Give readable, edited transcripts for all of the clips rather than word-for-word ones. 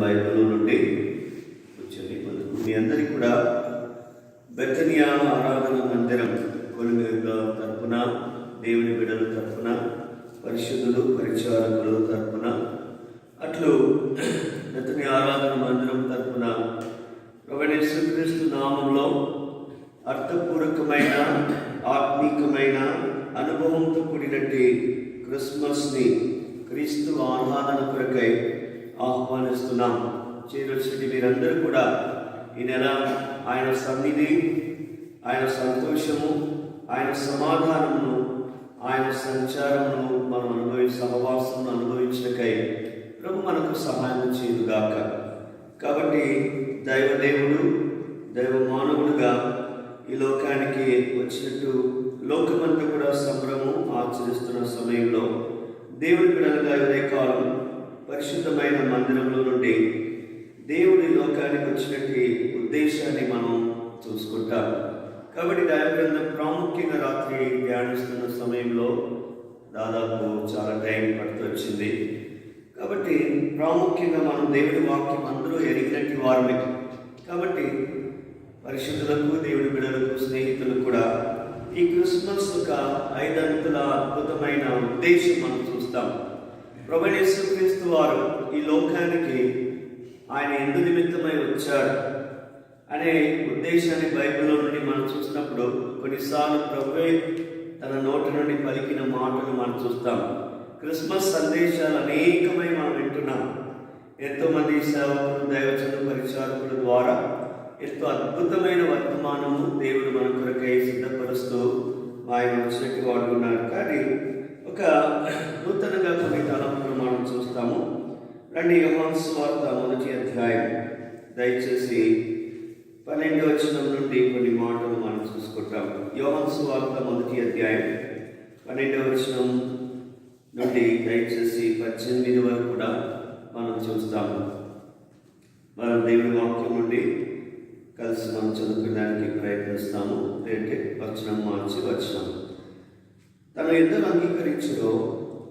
Bible నుండి వచ్చింది. మీ అందరికీ కూడా బెతనియా ఆరాధన మందిరం కొనుగోల తరపున, దేవుని బిడ్డల తరపున, పరిశుద్ధులు పరిచారకులు తరపున, అట్లు బెతనియా ఆరాధన మందిరం తరపున ప్రభువైన యేసుక్రీస్తు నామంలో అర్థపూర్వకమైన ఆత్మీకమైన అనుభవంతో కూడినట్టి క్రిస్మస్ని క్రీస్తు ఆరాధన కొరకై ఆహ్వానిస్తున్నాం. చేరొచ్చి మీరందరూ కూడా ఈ నెల ఆయన సన్నిధి, ఆయన సంతోషము, ఆయన సమాధానమును, ఆయన సంచారమును మనం సహవాసమును అనుభవించకై ప్రభు మనకు సహాయం చేయుగాక. కాబట్టి దైవదేవుడు దైవ మానవుడుగా ఈ లోకానికి వచ్చినట్టు లోకమంతా కూడా సంబరము ఆచరిస్తున్న సమయంలో దేవుడి బిడ్డలుగా ఉదయకాలం పరిశుద్ధమైన మందిరంలో నుండి దేవుడి లోకానికి వచ్చినట్టు ఉద్దేశాన్ని మనం చూసుకుంటాం. కాబట్టి దైవగ్రంథం ప్రాముఖ్యంగా రాత్రి ధ్యానిస్తున్న సమయంలో దాదాపు చాలా టైం పడుతూ వచ్చింది. కాబట్టి ప్రాముఖ్యంగా మనం దేవుడి వాక్యం అందరూ ఎరిగినట్టు వారమే. కాబట్టి పరిశుద్ధులకు, దేవుడి బిడ్డలకు, స్నేహితులకు కూడా ఈ క్రిస్మస్ ఒక 5 అంతుల అద్భుతమైన ఉద్దేశం మనం చూస్తాం. ప్రభువైన యేసుక్రీస్తు వారు ఈ లోకానికి ఆయన ఎందు నిమిత్తమై వచ్చాడు అనే ఉద్దేశాన్ని బైబిల్లో నుండి మనం చూసినప్పుడు కొన్నిసార్లు ప్రభువే తన నోటి నుండి పలికిన మాటలు మనం చూస్తాం. క్రిస్మస్ సందేశాలు అనేకమై మనం వింటున్నాం. ఎంతోమంది సేవకులు, దైవజన పరిచారకుల ద్వారా ఎంతో అద్భుతమైన వర్తమానము దేవుడు మన కొరకై సిద్ధపరుస్తూ ఆయన వచ్చినట్టు వాడుకున్నాడు. కానీ ఒక నూతనంగా కొన్ని తలంపులు మనం చూస్తాము. రండి, యోహాను సువార్త 1వ అధ్యాయం దయచేసి 12వ వచనం నుండి కొన్ని మాటలు మనం చూసుకుంటాం. యోహాను సువార్త 1వ అధ్యాయం 12వ వచనం నుండి దయచేసి 18 వరకు కూడా మనం చూస్తాము. మనం దేవుని వాక్యం నుండి కలిసి మనం చదువుకోవడానికి ప్రయత్నిస్తాము. అంటే వచనం మార్చి వచనం. తన ఇద్దరు అంగీకరించో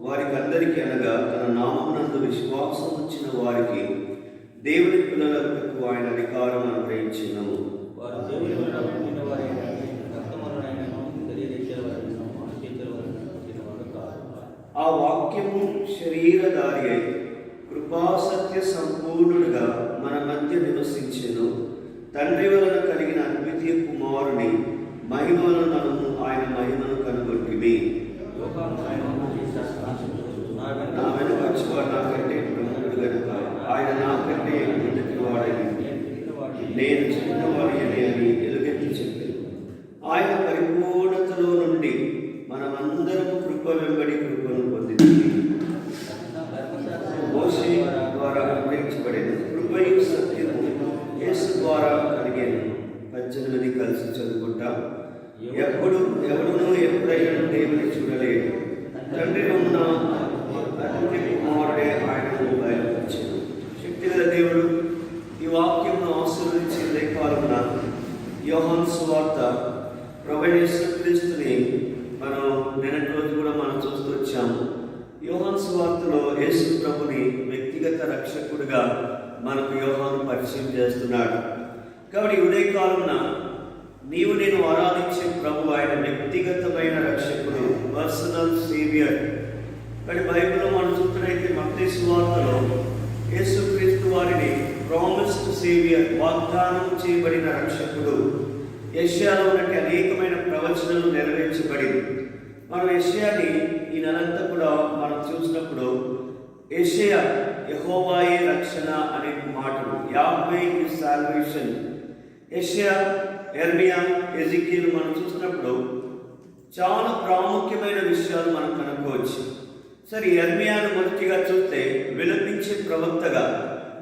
వారికి అందరికీ, అనగా తన నామమునందు విశ్వాసం ఉంచిన వారికి దేవుని పిల్లలకు ఆయన అధికారం అనుగ్రహించినము. ఆ వాక్యము శరీరధారి అయి కృపాసత్య సంపూర్ణుడుగా మన మధ్య నివసించెను. తండ్రి వలన కలిగిన అద్వితీయ కుమారుని మహిమ వలన ఆయన మహిమను కనుగొట్టిమి. నా వెనుక వచ్చేవాడు నాకంటే ప్రముఖుడు కనుక ఆయన నాకంటే ముందుకు వాడని నేను చిన్నవాడి అని ఎలుగెత్తి చెప్పాను. ఆయన పరిపూర్ణతలో నుండి మనమందరము కృప వెంబడి కృపను పొందింది. మోషే ద్వారా అనుగ్రహించబడేది కృపయు సత్యము యేసు ద్వారా కలిగేది. 18 కలిసి చదువుకుంటాం. ఎవడునూ ఎప్పుడైనా దేవుని చూడలేదు, తండ్రి ఉన్న అద్భుత కుమారుడే ఆయనను బయలుపరిచాడు. శక్తిగల దేవుడు ఈ వాక్యంను ఆశీర్వదించే కాలంలో యోహాను సువార్త ప్రభువైన యేసుక్రీస్తుని మనం నిన్నటి రోజు కూడా మనం చూస్తూ వచ్చాము. యోహాను సువార్తలో యేసు ప్రభుని వ్యక్తిగత రక్షకుడిగా మనకు యోహాను పరిచయం చేస్తున్నాడు. కాబట్టి ఉదయకాలంలో నీవు నేను ఆరాధించే ప్రభు ఆయన వ్యక్తిగతమైన రక్షకుడు, పర్సనల్ సేవియర్. కానీ బైబిల్లో మనం చూస్తున్నైతే మత్తయి సువార్తలో యేసుక్రీస్తు వారిని ప్రామిస్డ్ సేవియర్, వాగ్దానం చేయబడిన రక్షకుడు. యెషయాలో ఉన్నట్టు అనేకమైన ప్రవచనాలు నెరవేర్చబడింది. మనం యెషయాని ఈ నెలంతా కూడా మనం చూసినప్పుడు యెషయా యెహోవాయే రక్షణ అనే మాటలు, యాహ్వే ఈజ్ సాల్వేషన్. యెషయా, యెర్మియా, ఎజెకీయలు మనం చూసినప్పుడు చాలా ప్రాముఖ్యమైన విషయాలు మనం కనుక్కోవచ్చు. సరే, యెర్మియాను మొదటిగా చూస్తే విలపించే ప్రవక్తగా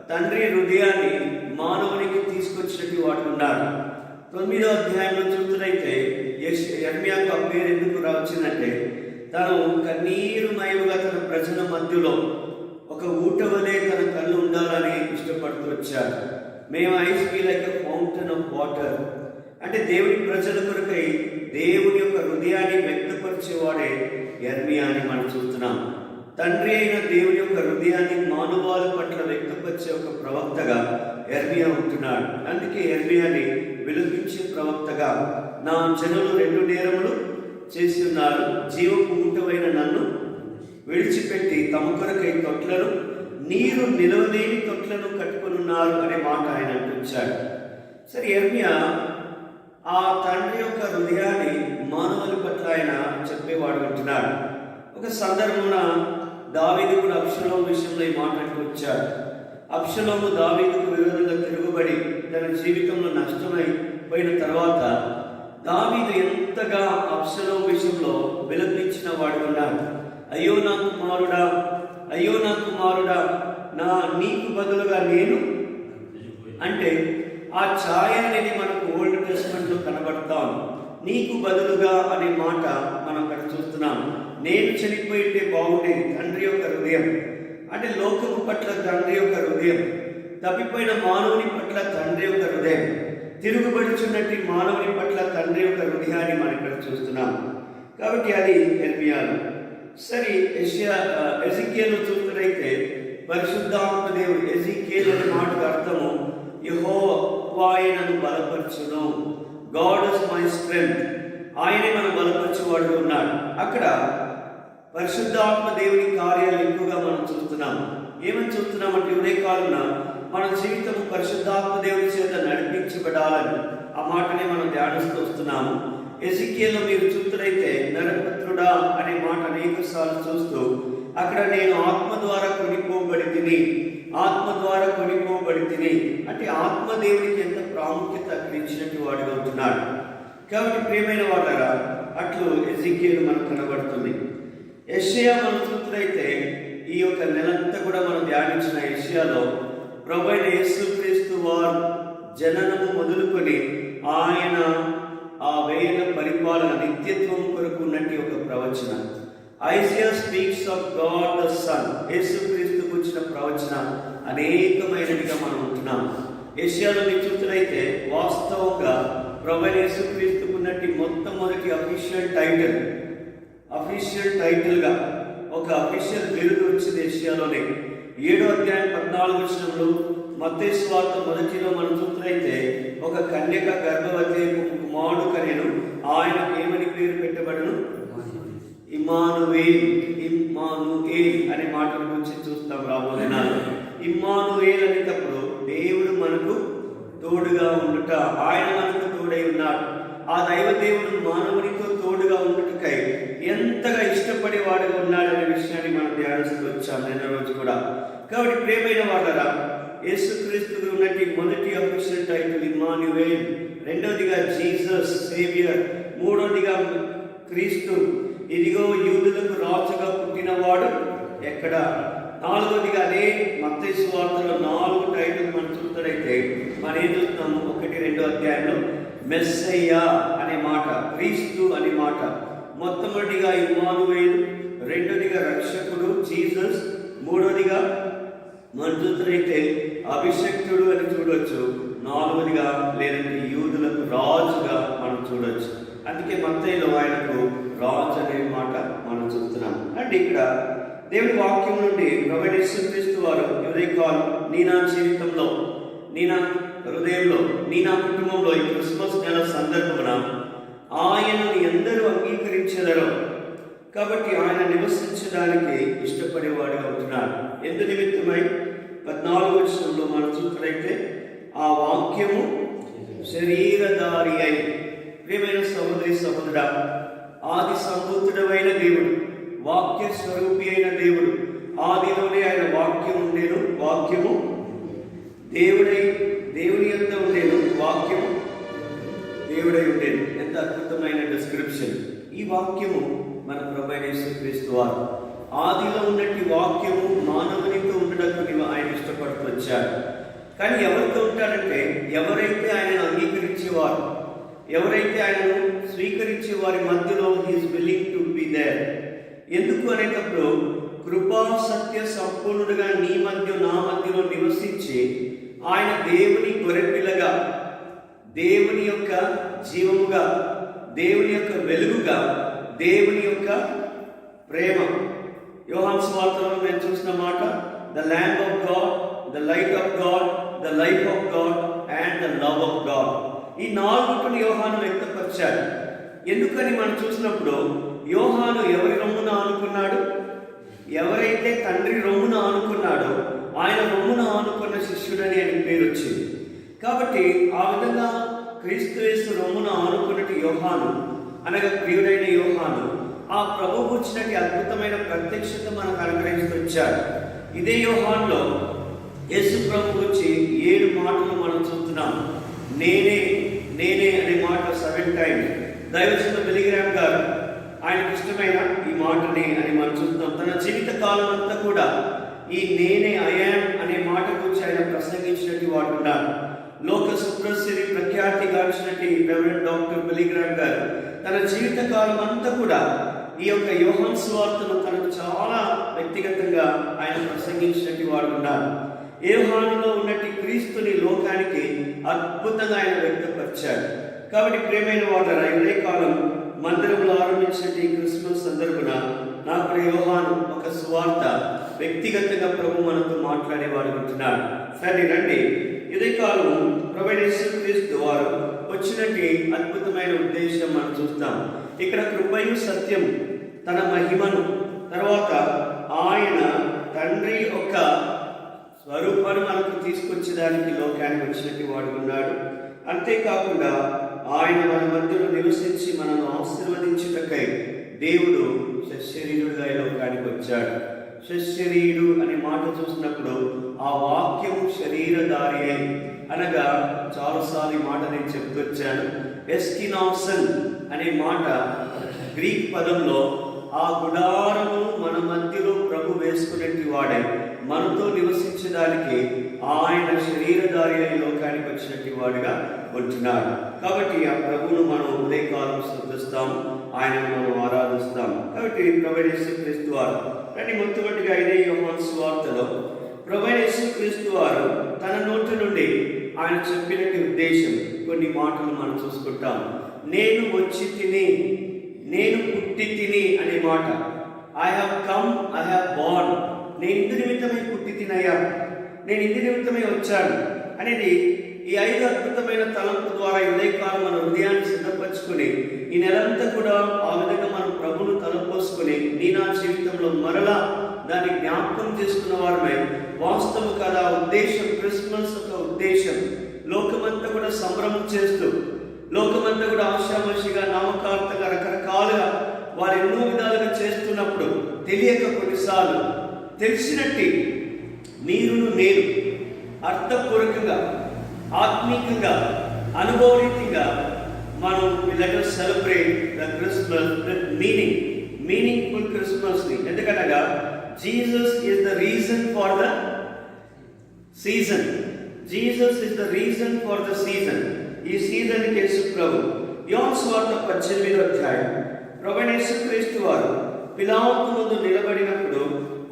తండ్రి హృదయాన్ని మానవునికి తీసుకొచ్చినట్టు వాడు ఉన్నాడు. 9వ అధ్యాయంలో చూస్తున్నైతే యెర్మియాకు ఆ పేరు ఎందుకు వచ్చిందంటే తను కన్నీరుమయముగా తన ప్రజల మధ్యలో ఒక ఊట వలె తన కళ్ళు ఉండాలని ఇష్టపడుతూ వచ్చాడు. మేము ice feel like a fountain of water. అంటే దేవుని ప్రజల కొరకై దేవుని యొక్క హృదయాన్ని వ్యక్తపరిచేవాడే యెర్మియా అని మనం చూస్తున్నాం. తండ్రి అయిన దేవుని యొక్క హృదయాన్ని మానవాళి పట్ల వ్యక్తపరిచే ఒక ప్రవక్తగా యెర్మీయా ఉంటున్నాడు. అందుకే యెర్మీయాని విలపించే ప్రవక్తగా, నా జనులు 2 నేరములు చేసి ఉన్నారు, జీవపు ఊటమైన నన్ను విడిచిపెట్టి తమ కొరకై తొట్లను, నీరు నిలవలేని తొట్లను కట్టుకొనున్నారు అనే మాట ఆయన అంటుంచాడు. సరే, యెర్మీయా ఆ తండ్రి యొక్క హృదయాన్ని మానవుల పట్ల ఆయన చెప్పేవాడు ఉంటున్నాడు. ఒక సందర్భమున దావీదు కూడా అబ్షలోము విషయంలో ఈ మాట అంటూ వచ్చాడు. అబ్షలోము దావీదుకు విరోధంగా తిరుగుబడి తన జీవితంలో నష్టమైపోయిన తర్వాత దావీదు ఎంతగా అబ్షలోము విషయంలో విలపించిన వాడు ఉన్నాడు. అయ్యో నా కుమారుడా, అయ్యో నా కుమారుడా, నీకు బదులుగా నేను అంటే ఆ ఛాయ అనేది మనకు ఓల్డ్ టెస్ట్మెంట్లో కనబడతాం. నీకు బదులుగా అనే మాట మనం అక్కడ చూస్తున్నాం. నేను చనిపోయింటే బాగుండేది. తండ్రి యొక్క హృదయం అంటే లోకము పట్ల తండ్రి యొక్క హృదయం, తప్పిపోయిన మానవుని పట్ల తండ్రి యొక్క హృదయం, తిరుగుబడుచున్నట్టు మానవుని పట్ల తండ్రి యొక్క హృదయాన్ని మనం ఇక్కడ చూస్తున్నాం. కాబట్టి అది యెర్మీయాలో. సరే, ఎజికేలు చూస్తున్నట్టయితే పరిశుద్ధాత్మ దేవుడు, ఎజికేలు అనే మాటకు అర్థము యెహోవా నన్ను బలపరచును, గాడ్ ఇస్ మై స్ట్రెంగ్త్, ఆయనే మనం బలపరచువాడు ఉన్నాడు. అక్కడ పరిశుద్ధాత్మ దేవుని కార్యాలు ఎక్కువగా మనం చూస్తున్నాం. ఏమని చూస్తున్నామంటే ఉదయకాలన మన జీవితం పరిశుద్ధాత్మ దేవుని చేత నడిపించబడాలని ఆ మాటనే మనం ధ్యానిస్తూ వస్తున్నాము. ఎజికేల్లో మీరు చూస్తున్నైతే నరపుత్రుడా అనే మాట అనేక సార్లు చూస్తూ అక్కడ నేను ఆత్మ ద్వారా కొనిపోబడి తిని, ఆత్మ ద్వారా కొనిపోబడి తిని అంటే ఆత్మ దేవునికి ఎంత ప్రాముఖ్యత ఇచ్చినట్టు వాడుగా ఉంటున్నాడు. కాబట్టి ప్రియమైన వాడారా, అట్లు ఎజికేలు మనకు కనబడుతుంది. యెషయా మనం చూస్తున్నైతే ఈ యొక్క నెలంతా కూడా మనం ధ్యానించిన యెషయాలో ప్రభువైన యేసుక్రీస్తు వారు జననము మొదలుకొని ఆయన ఆ వేల పరిపాలన నిత్యత్వం కొరకు ఉన్నట్టు ఒక ప్రవచన. Isaiah speaks of God the Son, యేసుక్రీస్తుకు వచ్చిన ప్రవచన అనేకమైనదిగా మనం ఉంటున్నాం. యెషయాలో మీరు చూస్తున్నైతే వాస్తవంగా ప్రభువైన యేసుక్రీస్తుకు ఉన్నట్టు మొట్టమొదటి అఫీషియల్ టైటిల్గా ఒక అఫీషియల్ బిరుదు వచ్చింది యెషయాలోనే. 7వ అధ్యాయం 14వ వచనంలో మత్తయి సువార్త మొదటిలో మనం చూస్తున్నైతే ఒక కన్యక గర్భవతి కుమారుడు కనెను, ఆయనకు ఏమని పేరు పెట్టబడును? ఇమ్మానుయేల్ అనే మాట గురించి చూస్తాం రాబోయే నాడు. ఇమ్మానుయేల్ అనేటప్పుడు దేవుడు మనకు తోడుగా ఉండుట, ఆయన మనకు తోడై ఉన్నాడు. ఆ దైవ దేవుడు మానవునితో తోడుగా ఉండుటకై ఎంతగా ఇష్టపడేవాడుగా ఉన్నాడనే విషయాన్ని మనం ధ్యానిస్తూ వచ్చాం నిన్న రోజు కూడా. కాబట్టి ప్రియమైన వాడరా, యేసుక్రీస్తుకు ఉన్నట్టు మొదటి అఫీషియల్ టైటిల్ ఇమ్మానుయేల్, రెండవదిగా జీసస్ సేవియర్, మూడవదిగా క్రీస్తు, ఇదిగో యూదులకు రాజుగా పుట్టినవాడు ఎక్కడ, నాలుగవదిగా అదే మత్తయి సువార్తలో 4 టైటిల్ మనం చూస్తున్నట్టయితే మనం ఏం చూస్తున్నాము? 1-2 అధ్యాయంలో మెస్సయ్యా అనే మాట, క్రీస్తు అనే మాట, మొట్టమొదటిగా ఇమ్మానుయేలు, రెండవదిగా రక్షకుడు జీసస్, మూడవదిగా మనం చూస్తున్నట్టయితే అభిషక్తుడు అని చూడవచ్చు, నాలుగవదిగా లేదంటే యూదులకు రాజుగా మనం చూడవచ్చు. అందుకే మత్తయిలో ఆయనకు రాజు అనే మాట మనం చూస్తున్నాం. అంటే ఇక్కడ దేవుని వాక్యం నుండి ప్రభువైన యేసుక్రీస్తు వారు ఉదయకాలం నీ నా జీవితంలో, నీ నా హృదయంలో, నీ నా కుటుంబంలో ఈ క్రిస్మస్ నెల సందర్భమున ఆయనను ఎందరూ అంగీకరించెదరో కాబట్టి ఆయన నివసించడానికి ఇష్టపడేవాడుగా ఉంటున్నాడు. ఎందు నిమిత్తమై 14వ వచనంలో మనం చూసినట్లయితే ఆ వాక్యము శరీరధారి అయి, ప్రియమైన సహోదరి సహోదరుడా, ఆది సంభూతుడమైన దేవుడు, వాక్య స్వరూపి అయిన దేవుడు, ఆదిలోనే ఆయన వాక్యం ఉండేను, వాక్యము దేవుని యొక్క ఉండేను, వాక్యము దేవుడై ఉండేను. ఎంత అద్భుతమైన డిస్క్రిప్షన్! ఈ వాక్యము మన ప్రభువైన యేసుక్రీస్తు వారు ఆదిలో ఉన్నట్టు వాక్యము మానవునితో ఉండడానికి ఆయన ఇష్టపడుతూ వచ్చాడు. కానీ ఎవరితో ఉంటాడంటే ఎవరైతే ఆయనను అంగీకరించేవారు, ఎవరైతే ఆయనను స్వీకరించే వారి మధ్యలో he's willing to be there. ఎందుకు అనేటప్పుడు కృపా సత్య సంపూర్ణుడుగా నీ మధ్య నా మధ్యలో నివసించి ఆయన దేవుని గొర్రెపిల్లగా, దేవుని యొక్క జీవముగా, దేవుని యొక్క వెలుగుగా, దేవుని యొక్క ప్రేమ యోహాను సువార్తలో మేము చూసిన మాట, the lamb of God, the light of God, the life of God and the love of God. ఈ 4 యోహాను వ్యక్తపరిచాడు. ఎందుకని మనం చూసినప్పుడు యోహాను ఎవరి రొమ్మున ఆనుకున్నాడు? ఎవరైతే తండ్రి రొమ్మున ఆనుకున్నాడో ఆయన రొమ్మున ఆనుకున్న శిష్యుడని ఆయన పేరు వచ్చింది. కాబట్టి ఆ విధంగా క్రీస్తు యేసు రొమ్మున ఆనుకున్నటి యోహాను అనగా ప్రియుడైన యోహాను ఆ ప్రభువు వచ్చినటి అద్భుతమైన ప్రత్యక్షత మనకు అనుగ్రహిస్తూ వచ్చాడు. ఇదే యోహానులో యేసు ప్రభు వచ్చి 7 మాటలు మనం చూస్తున్నాం. నేనే నేనే అనే మాట 7 టైమ్స్. దైవజనుడు బిలిగ్రామ్ గారు ఆయనకు ఇష్టమైన ఈ మాటని అని మనం చూస్తున్నాం. తన జీవిత కాలం అంతా కూడా ఈ నేనే ఐయామ్ అనే మాట గురించి ఆయన ప్రసంగించినట్టు వాడు ఉన్నారు. లోక సుప్రసిద్ధి ప్రఖ్యాతిగాంచినట్టు రెవరెండ్ డాక్టర్ బిలిగ్రామ్ గారు తన జీవిత కాలం అంతా కూడా ఈ యొక్క యోహాను సువార్తను తనకు చాలా వ్యక్తిగతంగా ఆయన ప్రసంగించినట్టు వాడు ఉన్నారు. యోహానులో ఉన్నట్టు క్రీస్తుని లోకానికి అద్భుతంగా ఆయన వ్యక్తపరిచాడు. కాబట్టి ప్రియమైన వాళ్ళ ఇదే కాలం మందిరంలో ఆరంభించినట్టు ఈ క్రిస్మస్ సందర్భన నాకు యోహాను ఒక సువార్త వ్యక్తిగతంగా ప్రభు మనతో మాట్లాడేవాడు ఉంటున్నాడు. సరే రండి, ఇదే కాలం ప్రభువైన యేసుక్రీస్తు వారు వచ్చినట్టు అద్భుతమైన ఉద్దేశం మనం చూస్తాం. ఇక్కడ కృపయు సత్యం తన మహిమను తర్వాత ఆయన తండ్రి యొక్క స్వరూపాన్ని మనకు తీసుకొచ్చేదానికి లోకానికి వచ్చినట్టు వాడు ఉన్నాడు. అంతేకాకుండా ఆయన మన మధ్యలో నివసించి మనను ఆశీర్వదించుటకై దేవుడు శరీరుడుగా లోకానికి వచ్చాడు. శరీరుడు అనే మాట చూసినప్పుడు ఆ వాక్యం శరీరధారి అయి అనగా చాలాసార్లు ఈ మాట నేను చెప్తొచ్చాను. ఎస్కినాసన్ అనే మాట గ్రీక్ పదంలో ఆ గుడారము మన మధ్యలో ప్రభు వేసుకునేటి వాడే మనతో నివసించడానికి ఆయన శరీరధారి అయి లోకానికి వచ్చినట్టు వాడుగా ఉంటున్నాడు. కాబట్టి ఆ ప్రభువును మనం ఉదయకాలం స్తుతిస్తాం, ఆయనను మనం ఆరాధిస్తాం. కాబట్టి ప్రభువైన యేసుక్రీస్తు వారు కానీ మొట్టమొదటిగా ఇదే యోహాను సువార్తలో ప్రభువైన యేసుక్రీస్తు వారు తన నోటి నుండి ఆయన చెప్పినట్టు ఉద్దేశం కొన్ని మాటలు మనం చూసుకుంటాం. నేను వచ్చి తిని, నేను పుట్టి తిని అనే మాట. I have come, I have Born. నేను ఇందు నిమిత్తమై పుట్టి తినయ్యా, నేను ఇందు నిమిత్తమై వచ్చాను అనేది ఈ 5 అద్భుతమైన తలంపు ద్వారా ఉదయకాలం మన హృదయాన్ని సిద్ధపరచుకొని ఈ నెలంతా కూడా ఆ విధంగా మనం ప్రభువును తలపోసుకొని నా జీవితంలో మరలా దాన్ని జ్ఞాపకం చేసుకున్న వారమై వాస్తవం కదా ఉద్దేశం, క్రిస్మస్ యొక్క ఉద్దేశం లోకమంతా కూడా సంభ్రమం చేస్తూ, లోకమంతా కూడా ఆశామాషిగా నామకార్థంగా రకరకాలుగా వారు ఎన్నో విధాలుగా చేస్తున్నప్పుడు తెలియక కొన్నిసార్లు తెలిసినట్టు మీరును నేను అర్థపూర్వకంగా ఆత్మీకంగా అనుభవరీతిగా మనం let us celebrate the Christmas with meaningful క్రిస్మస్ని. ఎందుకనగా Jesus is the reason for the season. Jesus is the reason for the season. ఈ సీజన్ యేసు ప్రభు. యోహాను సువార్త 18వ అధ్యాయం ప్రభువైన యేసుక్రీస్తు వారు పిలాతు ముందు నిలబడినప్పుడు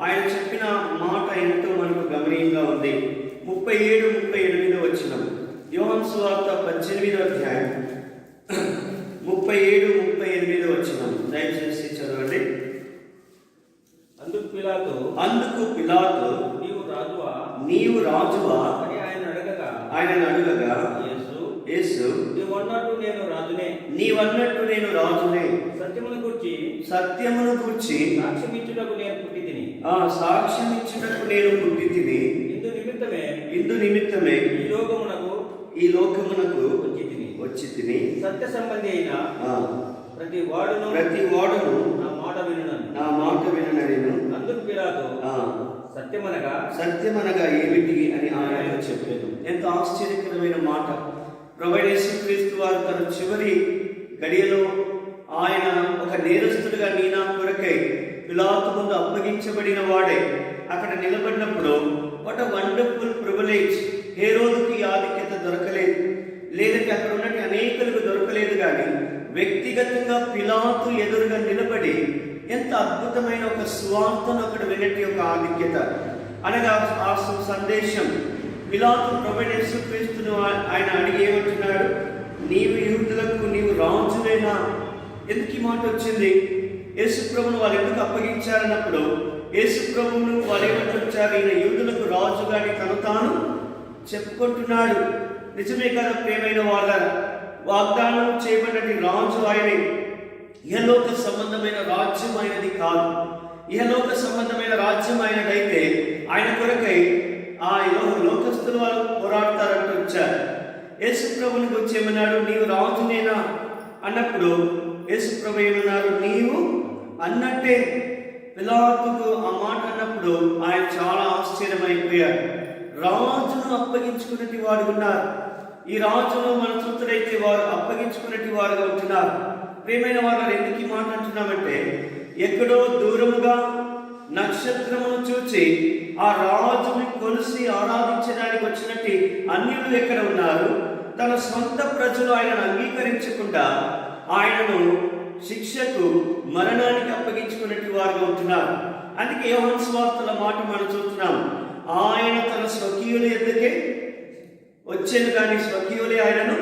ఆయన చెప్పిన మాట ఎంతో మనకు గమనీయంగా ఉంది. 37-38 వచనం. యోహాను సువార్త 18వ అధ్యాయం 37-38 వచనం దయచేసి చదవండి. అందుకు పిలాతు నీవు రాజువా అని ఆయన అడగగా యేసు నీవన్నట్టు నేను రాజునే, సత్యమును గూర్చి సాక్ష్యం ఇచ్చుటకు నేను పుట్టి తిని ఇందు నిమిత్తమే ఈ లోకమునకు వచ్చి తిని సత్య సంబంధి అయిన ప్రతి వాడును నా మాట వినునను. అందుకు పిలాతు సత్యమనగా ఏమిటి అని ఆయన చెప్పాను. ఎంత ఆశ్చర్యకరమైన మాట. ప్రభువైన యేసుక్రీస్తు వారు తన చివరి గడియలో ఆయన ఒక నేరస్తుడిగా నా కొరకై పిలాతు ముందు అప్పగించబడిన వాడే అక్కడ నిలబడినప్పుడు వాట్ అ వండర్ఫుల్ ప్రివిలేజ్. హేరోదుకి ఆధిక్యత దొరకలేదు, లేదంటే అక్కడ ఉన్నట్టు అనేకులకు దొరకలేదు. కానీ వ్యక్తిగతంగా పిలాతు ఎదురుగా నిలబడి ఎంత అద్భుతమైన ఒక స్వార్థను అక్కడ వినటి ఒక ఆధిక్యత అనగా ఆ సందేశం. పిలాతు ప్రభువైన యేసుక్రీస్తును ఆయన అడిగి ఏమంటున్నాడు, నీవు యూదులకు నీవు రాజువేనా? ఎందుకు ఈ మాట వచ్చింది? యేసు ప్రభువును వారు ఎందుకు అప్పగించారన్నప్పుడు యేసు ప్రభువును వారు ఏమంటారు, ఈయన యూదులకు రాజుగాని తను తాను చెప్పుకుంటున్నాడు. నిజమే కదా ప్రియమైన వాళ్ళ, వాగ్దానం చేయబడినటి రాజు ఆయనే. ఇహలోక సంబంధమైన రాజ్యం ఆయనది కాదు. ఇహలోక సంబంధమైన రాజ్యం ఆయనదైతే ఆయన కొరకై ఆ లోకస్తులు వాళ్ళు పోరాడతారంటూ వచ్చారు. యేసు ప్రభుని గురించి ఏమన్నాడు, నీవు రాజునేనా అన్నప్పుడు యేసు ప్రభు ఏమన్నారు, నీవు అన్నట్టే. పిలాతుకు ఆ మాట అన్నప్పుడు ఆయన చాలా ఆశ్చర్యమైపోయాడు. రాజును అప్పగించుకున్నటి వాడు ఉన్నారు. ఈ రాజును మన చూతుడైతే వారు అప్పగించుకున్నటి వారుగా ఉంటున్నారు. ప్రియమైన వాళ్ళు, ఎందుకు ఈ మాట అంటున్నామంటే, ఎక్కడో దూరముగా నక్షత్రమును చూచి ఆ రాజుని కొలిసి ఆరాధించడానికి వచ్చినట్టు అన్యులు ఎక్కడ ఉన్నారు. తన సొంత ప్రజలు ఆయనను అంగీకరించకుండా ఆయనను శిక్షకు, మరణానికి అప్పగించుకున్నట్టు వారుగా ఉంటున్నారు. అందుకే యోహాను సువార్తల మాట మనం చూస్తున్నాం, ఆయన తన స్వకీయుల ఎద్దకే వచ్చాను కానీ స్వకీయులే ఆయనను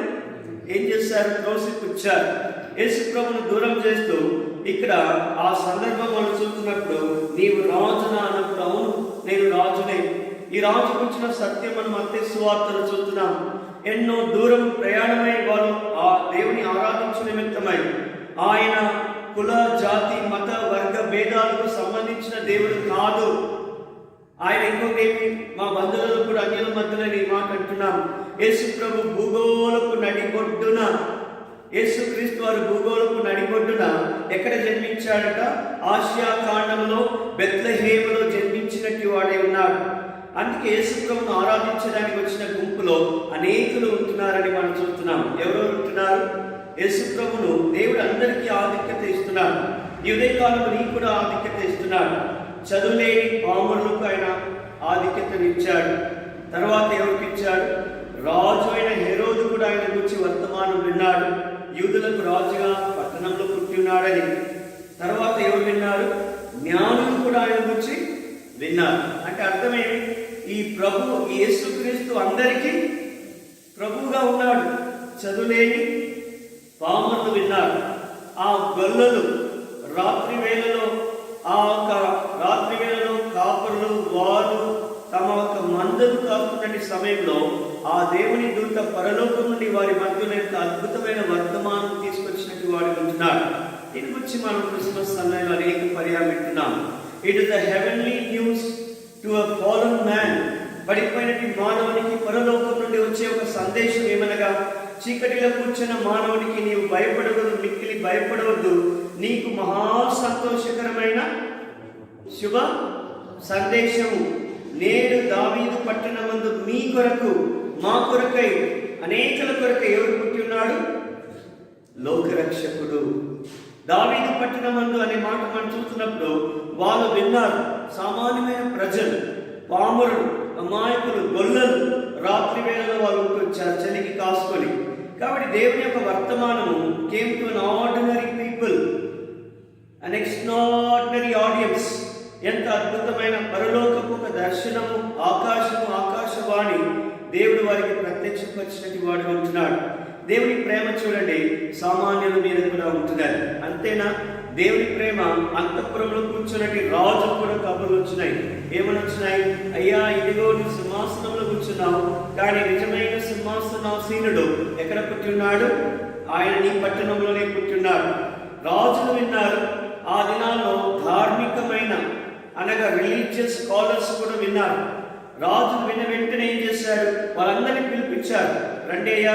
ఏం చేశారు, త్రోసిపుచ్చారు. యేసు ప్రభువును దూరం చేస్తూ ఇక్కడ ఆ సందర్భం మనం చూస్తున్నప్పుడు, నీవు రాజునా అన్నప్పుడు, అవును నేను రాజునే. ఈ రాజు గురించిన సత్యం మనం మత్తయి సువార్తలు చూస్తున్నాం. ఎన్నో దూరం ప్రయాణమై వారు ఆ దేవుని ఆరాధించు నిమిత్తమై, ఆయన కుల, జాతి, మత, వర్గ భేదాలకు సంబంధించిన దేవుడు కాదు. ఆయన ఇంకొకేమి, మా బంధువులు కూడా అన్యుల మధ్యలో ఈ మాట అంటున్నాం. యేసు ప్రభు భూగోళపు నడిబొడ్డున, యేసుక్రీస్తు వారు భూగోళపు నడిబొడ్డున ఎక్కడ జన్మించాడట, ఆసియా ఖండంలో బెత్లెహేములో జన్మించినట్టు వాడే ఉన్నాడు. అందుకే యేసు ప్రభువును ఆరాధించడానికి వచ్చిన గుంపులో అనేకులు ఉంటున్నారని మనం చూస్తున్నాం. ఎవరెవరు ఉంటున్నారు? యేసు ప్రభువును దేవుడు అందరికీ ఆధిక్యత ఇస్తున్నాడు. ఈ ఉదయకాలంలో నీకు కూడా ఆధిక్యత ఇస్తున్నాడు. చదువులేని పామరులకు ఆయన ఆధిక్యతనిచ్చాడు. తర్వాత ఎవరికి ఇచ్చాడు? రాజు అయిన హెరోదు కూడా ఆయన గురించి వర్తమానం విన్నాడు. యూదులకు రాజుగా పట్టణంలో పుట్టి ఉన్నాడని. తర్వాత ఎవరు విన్నారు? జ్ఞానులు కూడా ఆయన గురించి విన్నారు. అంటే అర్థమేమి? ఈ ప్రభు యేసుక్రీస్తు అందరికీ ప్రభువుగా ఉన్నాడు. చదువులేని పామరులు విన్నారు. ఆ గొల్లలు రాత్రి వేళలో కాపరులు వారు తమ ఒక మందను కాకున్నటి సమయంలో ఆ దేవుని దూత పరలోకం నుండి వారి మధ్యలో ఎంత అద్భుతమైన వర్తమానం తీసుకొచ్చినట్టు వాడు ఉంటున్నాడు. దీని గురించి మనం క్రిస్మస్ సమయంలో అనేక పర్యాలు వింటున్నాం. It is the heavenly news to a fallen man. పడిపోయినటి మానవునికి పరలోకం నుండి వచ్చే ఒక సందేశం ఏమనగా, చీకటిలో కూర్చున్న మానవునికి నీవు భయపడవద్దు, మిక్కిలి భయపడవద్దు, నీకు మహా సంతోషకరమైన శుభ సందేశము. నేడు దావీదు పట్టణమందు మీ కొరకు, మా కొరకై, అనేకల కొరకై ఎవరు పుట్టి ఉన్నాడు? లోకరక్షకుడు. దావీదు పట్టణమందు అనే మాట మనం చూస్తున్నప్పుడు వాళ్ళు విన్నారు. సామాన్యమైన ప్రజలు, పామరులు, అమాయకులు, గొల్లలు రాత్రి వేళలో వాళ్ళు వచ్చారు చలికి కాసుకొని. కాబట్టి దేవుని యొక్క వర్తమానము came to an ordinary people, an extraordinary audience. ఎంత అద్భుతమైన పరలోకపు ఒక దర్శనము, ఆకాశము, ఆకాశవాణి దేవుడు వారికి ప్రత్యక్షపరిచినట్టు వాడు ఉంటున్నాడు. దేవుని ప్రేమ చూడండి, సామాన్యుల మీద కూడా ఉంటున్నారు. అంతేనా? దేవుని ప్రేమ అంతఃపురంలో కూర్చున్నట్టు రాజు కూడా కబుర్లు వచ్చినాయి. ఏమని వచ్చినాయి? అయ్యా, ఇదిగో నువ్వు సింహాసనంలో కూర్చున్నావు, కానీ నిజమైన సింహాసనాసీనుడు ఎక్కడ పుట్టి ఉన్నాడు? ఆయన నీ పట్టణంలోనే పుట్టిన్నాడు. రాజులు విన్నారు. ఆ దినాల్లో ధార్మికమైన అనగా రిలీజియస్ స్కాలర్స్ కూడా విన్నారు. రాజు విన్న వెంటనే ఏం చేశారు? వాళ్ళందరినీ పిలిపించారు. రండయ్య,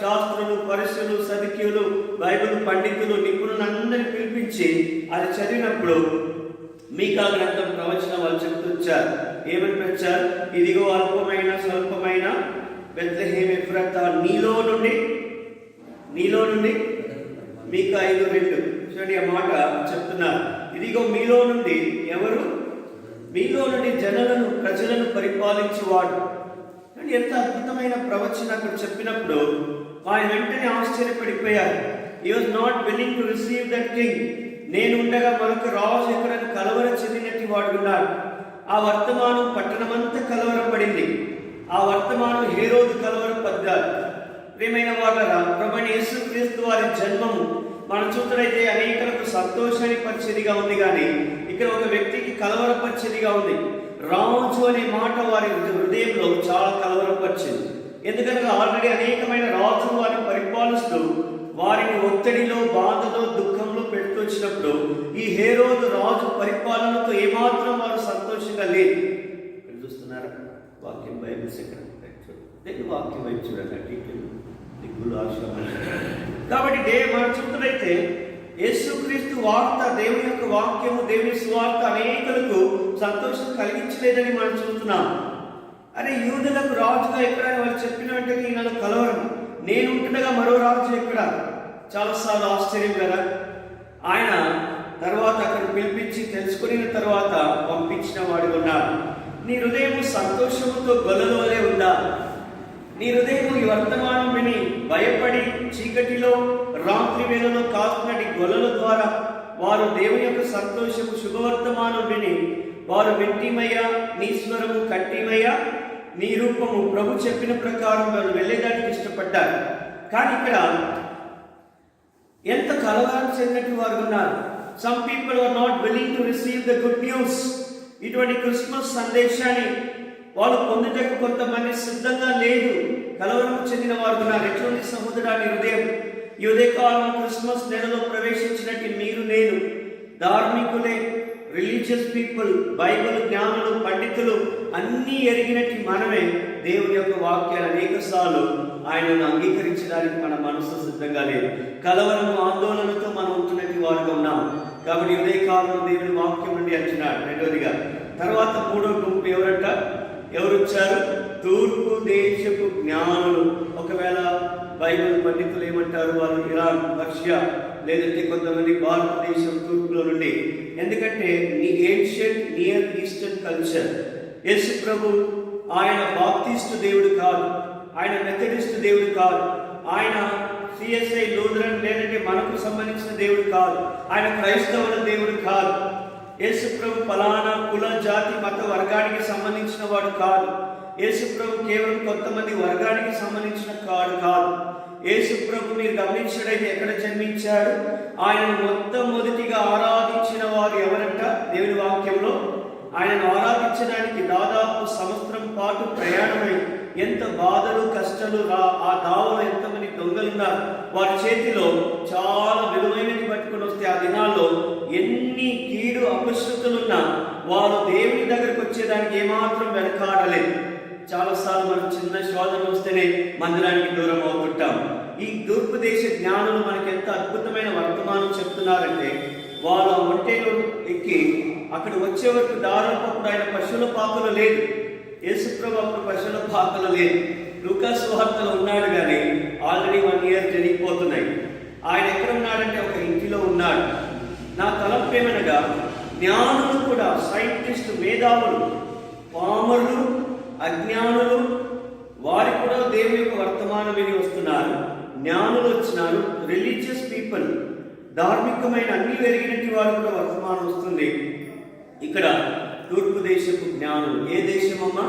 శాస్త్రులు, పరిశులు, సదుక్యులు, బైబిల్ పండితులు, నిపుణులు అందరినీ పిలిపించి అది చదివినప్పుడు మీకా గ్రంథం ప్రవచనం వాళ్ళు చెప్తూ వచ్చారు. ఏమని వచ్చారు? ఇదిగో అల్పమైన స్వల్పమైన బెత్లెహేము ఎఫ్రాతా నీలో నుండి మీకా 5:2 చూడండి, ఆ మాట చెప్తున్నారు. ఇదిగో మీలో నుండి ఎవరు? మీలో నుండి ప్రజలను పరిపాలించేవాడు. ఎంత అద్భుతమైన ప్రవచన అక్కడ చెప్పినప్పుడు ఆయన వెంటనే ఆశ్చర్యపడిపోయారు. He was not willing to receive that king. నేను ఉండగా మరొక రాజు ఎక్కడ కలవర చెందినట్టు వాడు ఉన్నాడు. ఆ వర్తమానం పట్టణమంతా కలవరపడింది. ఆ వర్తమానం హేరోదు కలవరపడ్డారు. ప్రియమైన వాళ్ళరా, ప్రభువైన యేసుక్రీస్తు వారి జన్మము మనం చూసినట్లయితే అనేకలకు సంతోషాన్ని పరిచేదిగా ఉంది. కానీ ఇక్కడ ఒక వ్యక్తికి కలవరపరిచేదిగా ఉంది. రాజు అనే మాట వారి హృదయంలో చాలా కలవరపరిచింది. ఎందుకంటే ఆల్రెడీ అనేకమైన రాజులు వారిని పరిపాలిస్తూ వారిని ఒత్తిడిలో, బాధలో, దుఃఖంలో పెడుతూ వచ్చినప్పుడు ఈ హేరోదు రాజు పరిపాలనతో ఏమాత్రం వారు సంతోషంగా లేదు. ఇక్కడ చూస్తున్నారా వాక్యం బైబిల్ సెకండ్ వాక్యం వైపు చూడండి. దిక్కులు ఆశ. కాబట్టి మనం చూస్తున్నైతే యేసుక్రీస్తు వార్త, దేవుని యొక్క వాక్యము, దేవుని సువార్త అనేకులకు సంతోషం కలిగించలేదని మనం చూస్తున్నాం. అరే యూదులకు రాజుగా ఎక్కడైనా వాళ్ళు చెప్పిన వెంటనే ఈయనలో కలవరం, నేను ఉంటుండగా మరో రాజు ఎక్కడ? చాలాసార్లు ఆశ్చర్యం కదా. ఆయన తర్వాత అక్కడ పిలిపించి తెలుసుకున్న తర్వాత పంపించిన వాడు ఉన్నాడు. నీ హృదయం సంతోషముతో గొల్లలోనే ఉందా? నీ హృదయం ఈ వర్తమానం విని భయపడి చీకటిలో రాత్రి వేళలో కాస్తున్నటి గొల్లల ద్వారా వారు దేవుని యొక్క సంతోషము శుభవర్తమానం విని వారు వింటిమయ్యా, నీ స్వరము కట్టిమయ్యా, నీ రూపము ప్రభు చెప్పిన ప్రకారం వాళ్ళు వెళ్ళేదానికి ఇష్టపడ్డారు. కానీ ఇక్కడ ఎంత కలవరం చెందినట్టు వారు ఉన్నారు. Some people are not willing to receive the good news. ఇటువంటి క్రిస్మస్ సందేశాన్ని వాళ్ళు పొందుటకు కొంతమంది సిద్ధంగా లేదు, కలవరం చెందిన వారు ఉన్నారు. ఎటువంటి సహోదరాన్ని హృదయం ఈ ఉదయకాలం క్రిస్మస్ నెలలో ప్రవేశించినట్టు మీరు, నేను ధార్మికులే, రిలీజియస్ పీపుల్, బైబిల్ జ్ఞానులు, పండితులు అన్నీ ఎరిగినట్టు మనమే దేవుని యొక్క వాక్యాలు అనేక సార్లు ఆయనను అంగీకరించడానికి మన మనసు సిద్ధంగా లేదు. కలవరము, ఆందోళనతో మనం ఉంటున్నట్టు వారుగా ఉన్నాం. కాబట్టి ఉదయకాలం దేవుని వాక్యం నుండి అంటున్నాడు. రెండవదిగా తర్వాత మూడో గుంపు ఎవరంట? ఎవరు వచ్చారు? తూర్పు దేశపు జ్ఞానులు. ఒకవేళ బైబిల్ పండితులు ఏమంటారు? వాళ్ళు ఇరాన్, రష్యా, లేదంటే కొంతమంది భారతదేశం తూర్పులో నుండి. ఎందుకంటే ఏన్షియంట్ నియర్ ఈస్టర్న్ కల్చర్. యేసు ప్రభు ఆయన బాప్టిస్ట్ దేవుడు కాదు, ఆయన మెథడిస్ట్ దేవుడు కాదు, ఆయన సిఎస్ఐ లూథరన్ లేదంటే మనకు సంబంధించిన దేవుడు కాదు, ఆయన క్రైస్తవుల దేవుడు కాదు. యేసు ప్రభు ఫలానా కుల, జాతి, మత వర్గానికి సంబంధించిన వాడు కాదు. యేసు ప్రభు కేవలం కొంతమంది వర్గానికి సంబంధించిన కాదు. యేసు ప్రభు మీరు గమనించడైతే ఎక్కడ జన్మించాడు? ఆయనను మొట్టమొదటిగా ఆరాధించిన వారు ఎవరంట? దేవుని వాక్యంలో ఆయనను ఆరాధించడానికి దాదాపు సంవత్సరం పాటు ప్రయాణమై ఎంత బాధలు, కష్టాలు, ఆ దావలో ఎంతమంది దొంగలున్నారు. వారి చేతిలో చాలా విలువైనది పట్టుకుని వస్తే ఆ దినాల్లో ఎన్ని కీడు అపశృతులున్నా వారు దేవుని దగ్గరకు వచ్చేదానికి ఏమాత్రం వెనకాడలేదు. చాలాసార్లు మనం చిన్న శోధన వస్తేనే మందిరానికి దూరం అవుతుంటాం. ఈ తూర్పు దేశ జ్ఞానులు మనకి ఎంత అద్భుతమైన వర్తమానం చెప్తున్నారంటే, వాళ్ళు ఆ ఒంటేలు ఎక్కి అక్కడ వచ్చే వరకు దాదాపు అప్పుడు ఆయన పశువుల పాకలు లేదు. యేసుప్రభు అప్పుడు పశువుల పాకలు లేదు. లూకాసు వార్తలో ఉన్నాడు, కానీ ఆల్రెడీ 1 year జరిగిపోతున్నాయి. ఆయన ఎక్కడ ఉన్నాడంటే ఒక ఇంటిలో ఉన్నాడు. నా తలంపు ఏమనగా, జ్ఞానులు కూడా, సైంటిస్టు, మేధావులు, పామరులు, అజ్ఞానులు, వారు కూడా దేవుని యొక్క వర్తమానం విని వస్తున్నారు. జ్ఞానులు వచ్చినారు, రిలీజియస్ పీపుల్, ధార్మికమైన అన్ని పెరిగినట్టు వారు కూడా వర్తమానం వస్తుంది. ఇక్కడ తూర్పు దేశపు జ్ఞానులు. ఏ దేశం అమ్మా?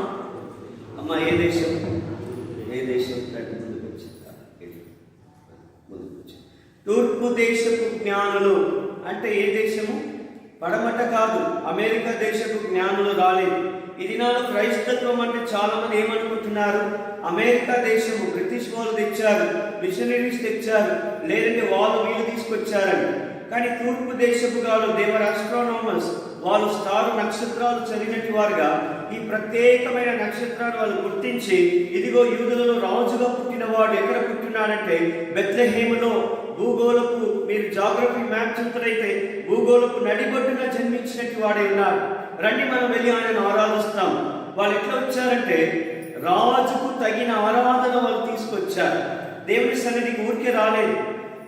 ఏ దేశం? తూర్పు దేశపు జ్ఞానులు అంటే ఏ దేశము? పడమట కాదు, అమెరికా దేశపు జ్ఞానులు రాలేదు. ఈ దినాలు క్రైస్తత్వం అంటే చాలా మంది ఏమనుకుంటున్నారు? అమెరికా దేశము బ్రిటిష్ వాళ్ళు తెచ్చారు, మిషనరీస్ తెచ్చారు, లేదంటే వాళ్ళు వీళ్ళు తీసుకొచ్చారని. కానీ తూర్పు దేశపు గారు దేవర్ ఆస్ట్రోనామర్స్, వాళ్ళు స్టార్ నక్షత్రాలు చదివినట్టు వారుగా ఈ ప్రత్యేకమైన నక్షత్రాలు వాళ్ళు గుర్తించి, ఇదిగో యూదులలో రాజుగా పుట్టినవాడు ఎక్కడ పుట్టినాడంటే బెత్లెహేములో, భూగోళపు, మీరు జాగ్రఫీ మ్యాప్ చూసినట్లయితే భూగోళపు నడిబొడ్డున జన్మించినట్టు వాడే ఉన్నారు. రండి మనం వెళ్ళి ఆయనను ఆరాధిస్తాం. వాళ్ళు ఎట్లా వచ్చారంటే రాజుకు తగిన ఆరాధన వాళ్ళు తీసుకొచ్చారు. దేవుని సన్నిధికి ఊరికే రాలేదు.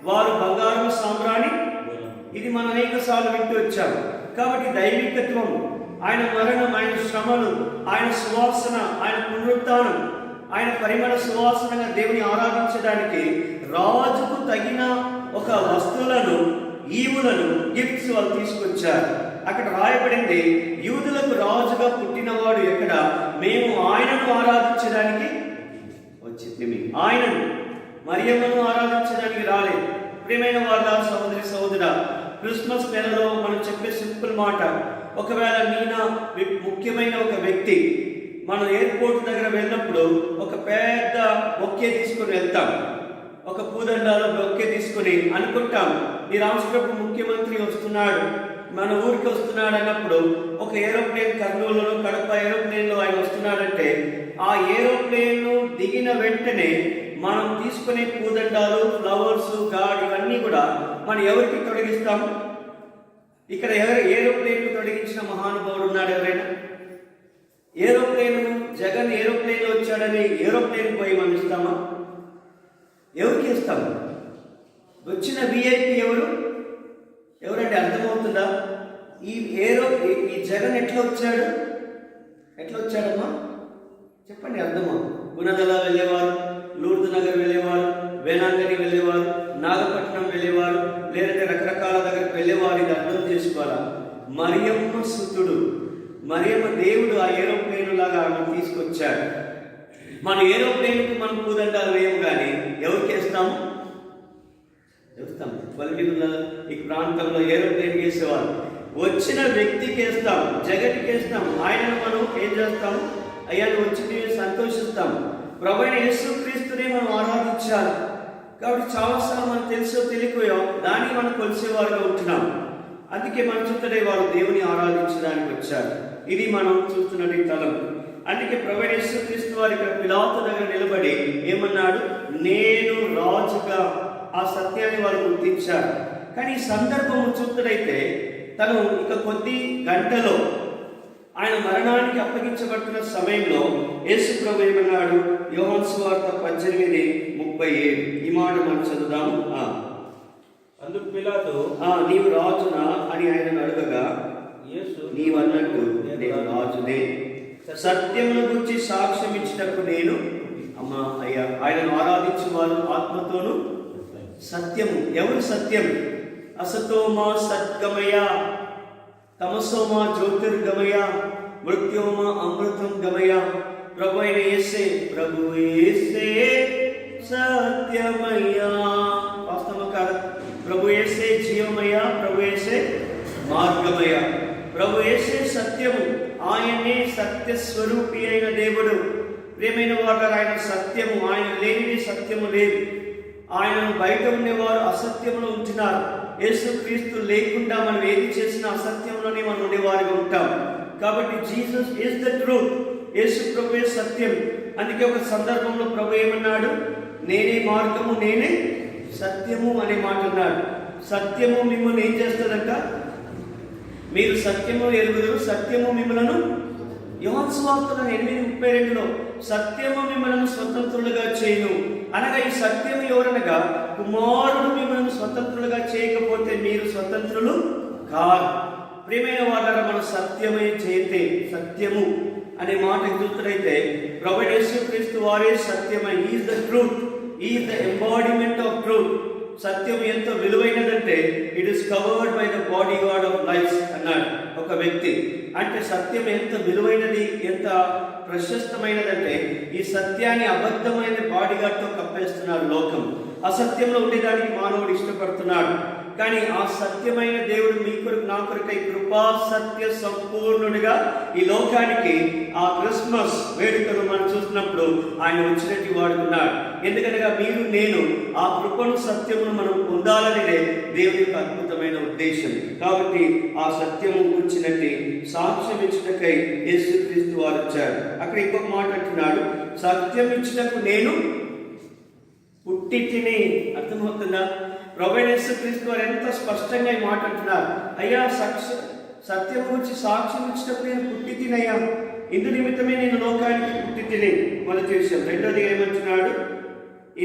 వారు బంగారం సామ్రాణి, ఇది మనం అనేక సార్లు వింటూ వచ్చాము. కాబట్టి దైవికత్వం, ఆయన మరణం, ఆయన శ్రమలు, ఆయన సువాసన, ఆయన పునరుత్థానం, ఆయన పరిమళ సువాసనగా దేవుని ఆరాధించడానికి రాజుకు తగిన ఒక వస్తువులను, ఈవులను, గిఫ్ట్స్ వాళ్ళు తీసుకొచ్చారు. అక్కడ రాయబడింది, యూదులకు రాజుగా పుట్టినవాడు ఎక్కడ? మేము ఆయనను ఆరాధించడానికి వచ్చింది. ఆయనను, మరియమ్మను ఆరాధించడానికి రాలేదు. ప్రియమైన వాళ్ళ సహోదరి సహోదరా, క్రిస్మస్ నెలలో మనం చెప్పే సింపుల్ మాట, ఒకవేళ ముఖ్యమైన ఒక వ్యక్తి మనం ఎయిర్పోర్ట్ దగ్గర వెళ్ళినప్పుడు ఒక పెద్ద బొక్కే తీసుకొని వెళ్తాం, ఒక పూదండాలో బొక్కే తీసుకొని అనుకుంటాం ఈ రాష్ట్రపు ముఖ్యమంత్రి వస్తున్నాడు, మన ఊరికి వస్తున్నాడు అన్నప్పుడు ఒక ఏరోప్లేన్ కర్నూలులో కడప ఏరోప్లేన్లో ఆయన వస్తున్నాడంటే ఆ ఏరోప్లేన్ దిగిన వెంటనే మనం తీసుకునే పూదండాలు, ఫ్లవర్స్, గాడ్ ఇవన్నీ కూడా మనం ఎవరికి తొలగిస్తాము? ఇక్కడ ఏరోప్లేన్ తొలగించిన మహానుభావుడు ఉన్నాడు ఎవరైనా? ఏరోప్లేన్ జగన్ ఏరోప్లేన్ వచ్చాడని ఏరోప్లేన్ పోయి మనం ఇస్తామా? ఎవరికి ఇస్తాము? వచ్చిన విఐపి ఎవరంటే అర్థమవుతుందా? ఈ జగన్ ఎట్లా వచ్చాడమ్మా చెప్పండి, అర్థమా? గుణదల వెళ్ళేవారు, లూర్దు నగర్ వెళ్ళేవారు, వేలాంగని వెళ్ళేవారు, నాగపట్నం వెళ్ళేవారు, లేదంటే రకరకాల దగ్గరికి వెళ్ళేవారు. ఇది అర్థం చేసుకోవాలా? మరియమ్మ సుతుడు, మరియమ్మ దేవుడు ఆ ఏరోప్లేన్ లాగా ఆమె తీసుకొచ్చాడు. మన ఏరోప్లేన్కు మనం పూదండాలు వేయము, కానీ ఎవరికి వేస్తాము? ఈ ప్రాంతంలో ఏరోప్లేన్ వేసేవారు, వచ్చిన వ్యక్తికి వేస్తాం, జగత్కి వేస్తాం. ఆయనను మనం ఏం చేస్తాము? అయ్యా వచ్చి సంతోషిస్తాం. ప్రభువైన యేసుక్రీస్తుని మనం ఆరాధించాలి. కాబట్టి చాలాసార్లు మనం తెలుసో తెలియకపోయో దాన్ని మనం కొలిసేవారుగా ఉంటున్నాం. అందుకే మనం చూస్తుంటే వారు దేవుని ఆరాధించడానికి వచ్చారు. ఇది మనం చూస్తున్నది తలం. అందుకే ప్రభువైన యేసుక్రీస్తు వారి ఇక్కడ పిలాతు దగ్గర నిలబడి ఏమన్నాడు? నేను రాజుగా. ఆ సత్యాన్ని వాళ్ళు గుర్తించారు. కానీ ఈ సందర్భం చూస్తున్నట్టయితే తను ఇక కొద్ది గంటలో ఆయన మరణానికి అప్పగించబడుతున్న సమయంలో యేసు ప్రభు ఏమన్నాడు? యోహాను సువార్త 18:37 ఈ మాట మనం చదువుదాము. అందుకు పిలాతు నీవు రాజునా అని ఆయన అడగగా యేసు నీవన్నట్టు నేను రాజునే, సత్యమును గురించి సాక్ష్యం ఇచ్చినట్టు నేను అయ్యా. ఆయనను ఆరాధించే వారు ఆత్మతోను సత్యము. ఎవరు సత్యం? అసతోమా సద్గమయ, తమసోమా జ్యోతిర్గమయ, మృత్యోమా అమృతం గమయ. ప్రభు అయిన యేసే, ప్రభు యేసే సత్యమయ. వాస్తవం కాదు? ప్రభు యేసే జీవమయ, ప్రభు యేసే మార్గమయ, ప్రభు యేసే సత్యము. ఆయనే సత్య స్వరూపి అయిన దేవుడు. ప్రియమైన వారు, ఆయన సత్యము. ఆయన లేనిది సత్యము లేదు. ఆయనను బయట ఉండేవారు అసత్యంలో ఉంటున్నారు. యేసుక్రీస్తు లేకుండా మనం ఏది చేసినా అసత్యంలోనే మనం ఉండేవారుగా ఉంటాం. కాబట్టి జీసస్ ఈజ్ ద ట్రూత్. యేసు ప్రభువే సత్యం. అందుకే ఒక సందర్భంలో ప్రభు ఏమన్నాడు? నేనే మార్గము, నేనే సత్యము అనే మాట అన్నాడు. సత్యము మిమ్మల్ని ఏం చేస్తుందంట? మీరు సత్యము ఎరుగుదురు, సత్యము మిమ్మలను. యోహాను సువార్త 8:32 సత్యము మిమ్మల్ని స్వతంత్రులుగా చేయును అనగా ఈ సత్యము ఎవరనగా కుమారుడు మిమ్మల్ని స్వతంత్రులుగా చేయకపోతే మీరు స్వతంత్రులు కాదు. ప్రియమైన వాళ్ళ మన సత్యమే చేతే, సత్యము అనే మాట చూస్తున్నైతే ప్రభువైన యేసుక్రీస్తు వారే సత్యమై. Is the truth, is the embodiment of truth. సత్యం ఎంత విలువైనదంటే it is covered by the bodyguard of life అన్నాడు ఒక వ్యక్తి. అంటే సత్యం ఎంత విలువైనది, ఎంత ప్రశస్తమైనదంటే ఈ సత్యాన్ని అబద్ధమైన బాడీ గార్డ్తో కప్పేస్తున్నారు లోకం. అసత్యంలో ఉండేదానికి మానవుడు ఇష్టపడుతున్నాడు. కానీ ఆ సత్యమైన దేవుడు మీ కొరకు, నా కొరకై కృపా సత్య సంపూర్ణుడిగా ఈ లోకానికి ఆ క్రిస్మస్ వేడుకలు మనం చూసినప్పుడు ఆయన వచ్చినట్టు వాడుకున్నాడు. ఎందుకనగా మీరు, నేను ఆ కృపను, సత్యమును మనం పొందాలనే దేవుని యొక్క అద్భుతమైన ఉద్దేశం. కాబట్టి ఆ సత్యము గురించినట్టు సాక్ష్యం ఇచ్చినకై యేసుక్రీస్తు వారు వచ్చారు. అక్కడ ఇంకొక మాట అంటున్నాడు, సత్యం ఇచ్చినకు నేను పుట్టి తిని. అర్థమవుతుందా? ప్రభువైన యేసుక్రీస్తు వారు ఎంత స్పష్టంగా ఈ మాట అంటున్నారు. అయ్యా సత్యం గురించి సాక్ష్యం ఇచ్చినప్పుడు నేను పుట్టి తినయ్యా, ఇందు నిమిత్తమే నేను లోకానికి పుట్టి తిని. మొదటి విషయం. రెండోది ఏమంటున్నాడు?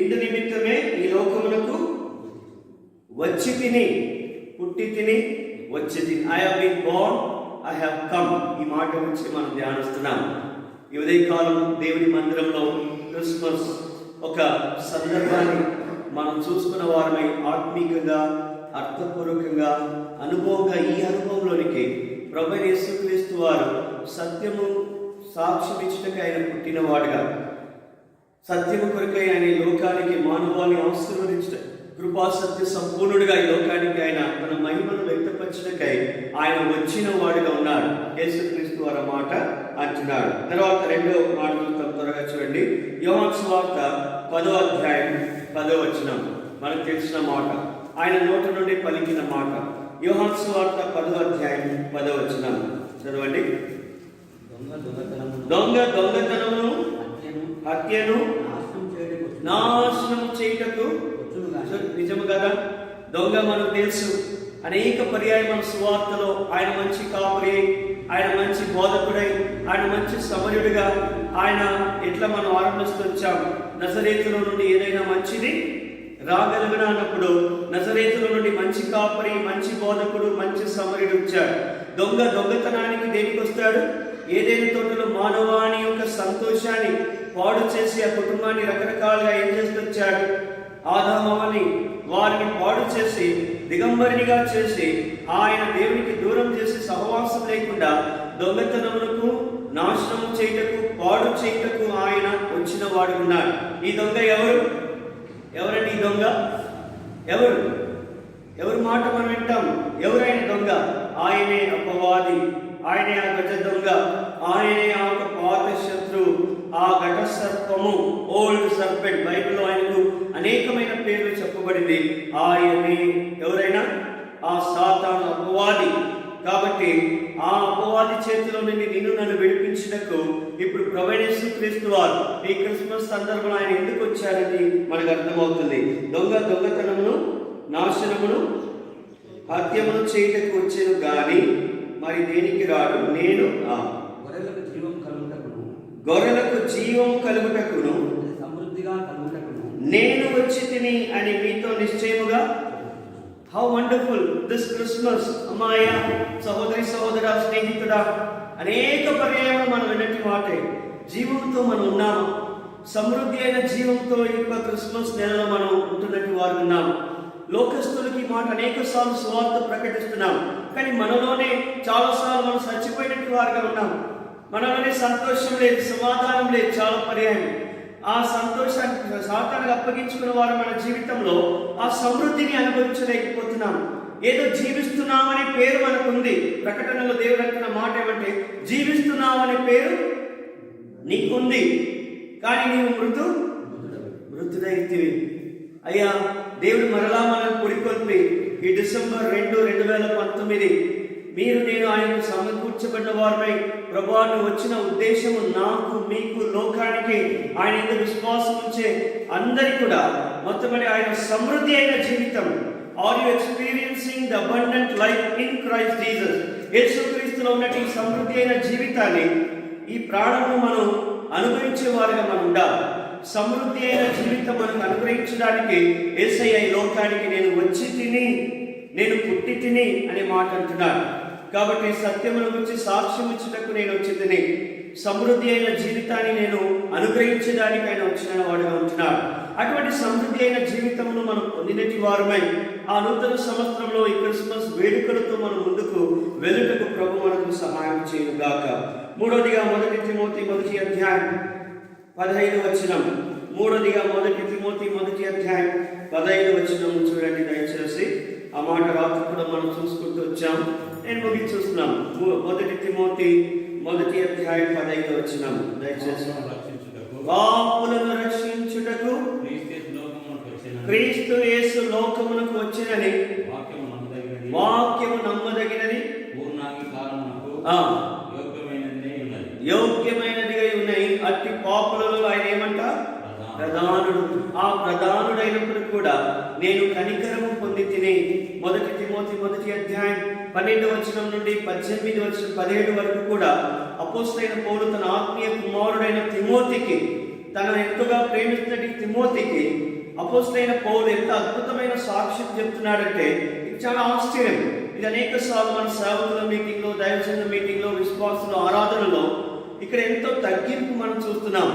ఇందు నిమిత్తమే ఈ లోకమునకు వచ్చి తిని, పుట్టి తిని, వచ్చి తిని. I have been born, I have come. ఈ మాట గురించి మనం ధ్యానిస్తున్నాం. ఈ ఉదయకాలం దేవుని మందిరంలో క్రిస్మస్ ఒక సందర్భాన్ని మనం చూసుకున్న వారమై ఆత్మీకంగా, అర్థపూర్వకంగా, అనుభవంగా ఈ అనుభవంలోనికి ప్రభువైన యేసుక్రీస్తు వారు సత్యము సాక్ష్యం ఇచ్చటకై ఆయన పుట్టినవాడుగా, సత్యము కొరకై ఆయన లోకానికి మానవాన్ని ఆశీర్వదించడం కృపా సత్య సంపూర్ణుడిగా ఈ లోకానికి ఆయన తన మహిమను వ్యక్తపరచడానికై ఆయన వచ్చిన వాడిగా ఉన్నాడు. యేసుక్రీస్తు వారి మాట అంటున్నాడు. తర్వాత రెండో మాట త్వరగా చూడండి. యోహాను సువార్త 10వ అధ్యాయం 10వ వచనం మనకు తెలిసిన మాట, ఆయన నోట నుండి పలికిన మాట. యోహాను సువార్త 10వ అధ్యాయం 10వ వచనం చదవండి. దొంగ దొంగతనమును హత్యను నాశనం చేయుటకు. నిజము కదా, దొంగ మనకు తెలుసు. అనేక పర్యాయం మన సువార్తలో ఆయన మంచి కాపరి, ఆయన మంచి బోధకుడై, ఆయన మంచి సమరుడిగా ఆయన ఎట్లా మనం ఆరంభిస్తూ వచ్చాం. నజరేతులో నుండి ఏదైనా మంచిది రాగలుగునా అన్నప్పుడు నజరేతుల నుండి మంచి కాపరి, మంచి బోధకుడు, మంచి సమరుడు వచ్చాడు. దొంగ దొంగతనానికి దేనికి వస్తాడు? ఏదైనా తోటలో మానవాని యొక్క సంతోషాన్ని పాడు చేసి ఆ కుటుంబాన్ని రకరకాలుగా ఏం చేస్తూ వచ్చాడు? ఆదామవని వారిని పాడు చేసి దిగంబరినిగా చేసి ఆయన దేవునికి దూరం చేసి సహవాసం లేకుండా దొంగతనములకు, నాశనం చేయుటకు, పాడు చేయుటకు ఆయన వచ్చిన వాడు ఉన్నాడు. ఈ దొంగ ఎవరు? ఎవరండి ఈ దొంగ? ఎవరు మాట మనం వింటాం? ఎవరైనా దొంగ? ఆయనే అపవాది, ఆయనే ఆ గజ దొంగ, ఆయనే ఆ పాత శత్రువు, ఆ ఘట సర్పము, ఓల్డ్ సర్పెంట్. బైబిల్లో ఆయనకు అనేకమైన పేర్లు చెప్పబడింది. ఆయనే ఎవరైనా ఆ సాతాను అపవాది. కాబట్టి ఆ అపవాది చేతిలో నుండి నిన్ను నన్ను విడిపించినకు ఇప్పుడు ప్రభువైన యేసుక్రీస్తు వారు ఈ క్రిస్మస్ సందర్భంలో ఆయన ఎందుకు వచ్చారని మనకు అర్థమవుతుంది. దొంగ దొంగతనమును, నాశనమును, హత్యమును చేయుటకు వచ్చాను గాని మరి దేనికి రాడు. నేను గొర్రెలకు జీవము కలుగుటకును సమృద్ధిగా కలుగుటకును నేను వచ్చి తిని అని మీతో నిశ్చయముగా. How wonderful this Christmas. అమ్మాయ, సహోదరి, సహోదరా, స్నేహితుడా, అనేక పర్యాయాలు మనం విన్నటి మాటే. జీవంతో మనం ఉన్నాము. సమృద్ధి అయిన జీవంతో ఈ యొక్క క్రిస్మస్ నెలలో మనం ఉంటున్నట్టు వారు ఉన్నాము. లోకస్తులకి మాట అనేక సార్లు సువార్త ప్రకటిస్తున్నాం, కానీ మనలోనే చాలాసార్లు మనం చచ్చిపోయినట్టు వారుగా ఉన్నాం. మనలోనే సంతోషం లేదు, సమాధానం లేదు. చాలా పర్యాయం ఆ సంతోషాన్ని సాతానికి అప్పగించుకున్న వారు మన జీవితంలో ఆ సమృద్ధిని అనుభవించలేకపోతున్నాం. ఏదో జీవిస్తున్నామనే పేరు మనకుంది. ప్రకటనలో దేవుడు అంటున్న మాట ఏమంటే, జీవిస్తున్నామనే పేరు నీకుంది, కానీ నీవు మృతుడైతివి. అయ్యా, దేవుడు మరలా మనం పురికొల్పి ఈ డిసెంబర్ 2, 2019 మీరు నేను ఆయనకు సమకూర్చబడిన వారమై ప్రభువా నువ్వు వచ్చిన ఉద్దేశము నాకు, మీకు, లోకానికి ఆయన ఎంత విశ్వాసం ఉంచే అందరికీ కూడా మొత్తమని ఆయన సమృద్ధి అయిన జీవితం. Are you experiencing the abundant life in Christ Jesus? యేసుక్రీస్తులో ఉన్నట్టు ఈ సమృద్ధి అయిన జీవితాన్ని, ఈ ప్రాణము మనం అనుభవించే వారుగా మనం ఉండాలి. సమృద్ధి అయిన జీవితం మనకు అనుగ్రహించడానికి యేసయ్య ఈ లోకానికి నేను వచ్చి తిని, నేను పుట్టి తిని అనే మాట అంటున్నాడు. కాబట్టి సత్యముల గురించి సాక్ష్యం ఇచ్చుటకు నేను వచ్చి తిని, సమృద్ధి అయిన జీవితాన్ని నేను అనుగ్రహించడానికి ఆయన వచ్చిన వాడుగా ఉంటున్నాడు. అటువంటి సమృద్ధి అయిన జీవితమును మనం పొందినటి వారమై ఆ నూతన సంవత్సరంలో ఈ క్రిస్మస్ వేడుకలతో మనం ముందుకు వెలుటకు ప్రభు మనకు సహాయం చేయనుగాక. మూడోదిగా 1 తిమోతి 1వ అధ్యాయం 15వ వచనం. 1 తిమోతి 1వ అధ్యాయం 15వ వచనం చూడండి దయచేసి. ఆ మాట రాత్రి కూడా మనం చూసుకుంటూ వచ్చాం. నేను ముగించి చూస్తున్నాం. 1 తిమోతి 1వ అధ్యాయం 15వ వచనం దయచేసి. పాపులను రక్షించుటకు క్రీస్తు యేసు లోకమునకు వచ్చినని వాక్యము నమ్మదగినది, యోగ్యమైనదిగా ఉన్నాయి. అట్టి పాపులలో ఆయన ఏమంట? ప్రధానుడు. ఆ ప్రధానుడైనప్పుడు కూడా నేను కనికరము పొంది తిని. 1 తిమోతి 1వ అధ్యాయం 12వ వచనం నుండి 17 వరకు కూడా అపోస్తలుడైన పౌలు తన ఆత్మీయ కుమారుడైన తిమోతికి, తనను ఎంతగా ప్రేమిస్తున్న తిమోతికి అపోస్తలుడైన పౌలు ఎంత అద్భుతమైన సాక్ష్యం చెప్తున్నాడంటే ఇది చాలా ఆశ్చర్యం. ఇది అనేక సార్లు మన సేవకుల మీటింగ్లో, దైవజనుల మీటింగ్లో, విశ్వాసుల ఆరాధనలో ఇక్కడ ఎంతో తగ్గింపు మనం చూస్తున్నాం.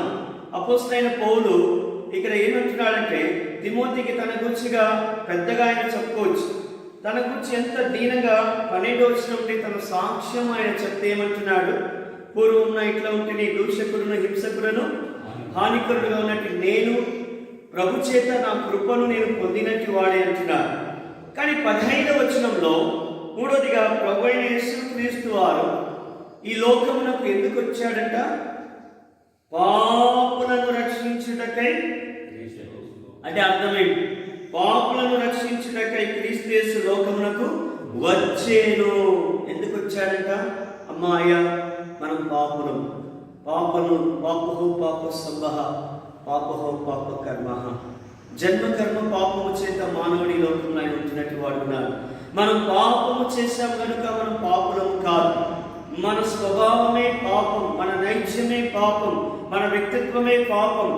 అపోస్తలుడైన పౌలు ఇక్కడ ఏమంటున్నాడంటే తిమోతికి తన గురించిగా పెద్దగా ఆయన చెప్పుకోవచ్చు. తన గురించి ఎంత దీనంగా 12వ వచనం నుండి తన సాక్ష్యం ఆయన చెప్తే ఏమంటున్నాడు? పూర్వం ఇట్లా ఉంటే నీ దూషకుడును, హింసకుడును, హానికరుడుగా ఉన్నట్టు నేను ప్రభు చేత నా కృపను నేను పొందినట్టు వాడే అంటున్నాడు. కానీ 15వ వచనంలో మూడోదిగా ప్రభు అయిన యేసుక్రీస్తు వారు ఈ లోకమునకు ఎందుకు వచ్చాడంట? పాపులను రక్షించుటకై. అంటే అర్థమేంటి? పాపులను రక్షించుటకై క్రీస్తు యేసు లోకమునకు వచ్చేను. ఎందుకు వచ్చాడంట? అమ్మాయ, మనం పాపులం. పాపను పాపహో పాప సంభవ పాపహో పాప కర్మ. జన్మకర్మ పాపము చేత మానవుడి లోకంలో ఆయన ఉంచినట్టు వాడు ఉన్నారు. మనం పాపము చేశాం కనుక మనం పాపులము కాదు. మన స్వభావమే పాపం, మన నైత్యమే పాపం, మన వ్యక్తిత్వమే పాపం.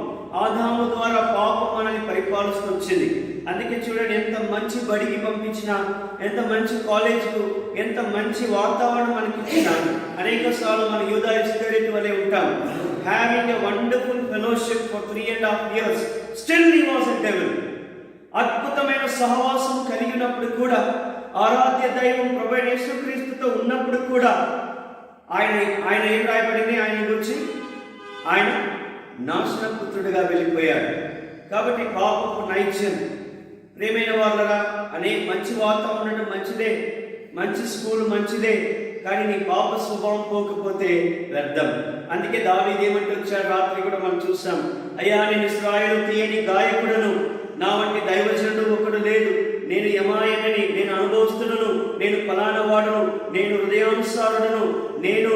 ఆదాము ద్వారా పాపం మనల్ని పరిపాలిస్తూ వచ్చింది. అందుకే చూడండి, ఎంత మంచి బడికి పంపించినా, ఎంత మంచి కాలేజ్కు, ఎంత మంచి వాతావరణం మనకి ఇచ్చినా, అనేక సార్లు మన యూదా ఇస్కరియోతు వలె ఉంటాం. Having a wonderful fellowship for 3.5 years, still he was a devil. అద్భుతమైన సహవాసం కలిగినప్పుడు కూడా, ఆరాధ్య దైవం ప్రభు యేసుక్రీస్తుతో ఉన్నప్పుడు కూడా ఆయన ఏం రాయబడింది? ఆయన గురించి ఆయన నాశనపుత్రుడిగా వెళ్ళిపోయాడు. కాబట్టి పాపపు నైత్యం. ప్రేమైన వాళ్ళరా, అనేక మంచి వాతావరణం ఉండడం మంచిదే, మంచి స్కూల్ మంచిదే, కానీ నీ పాప స్వభావం పోకపోతే వ్యర్థం. అందుకే దావీదు ఏమంటూ వచ్చాడు? రాత్రి కూడా మనం చూసాం, అయ్యా నేను ఇశ్రాయేలు తీయని గాయకుడను, నా వంటి దైవజనుడు ఒకడు లేడు, నేను యమాయనని, నేను అనుభవస్తుడను, నేను ఫలానా వాడును, నేను హృదయానుసారుడను, నేను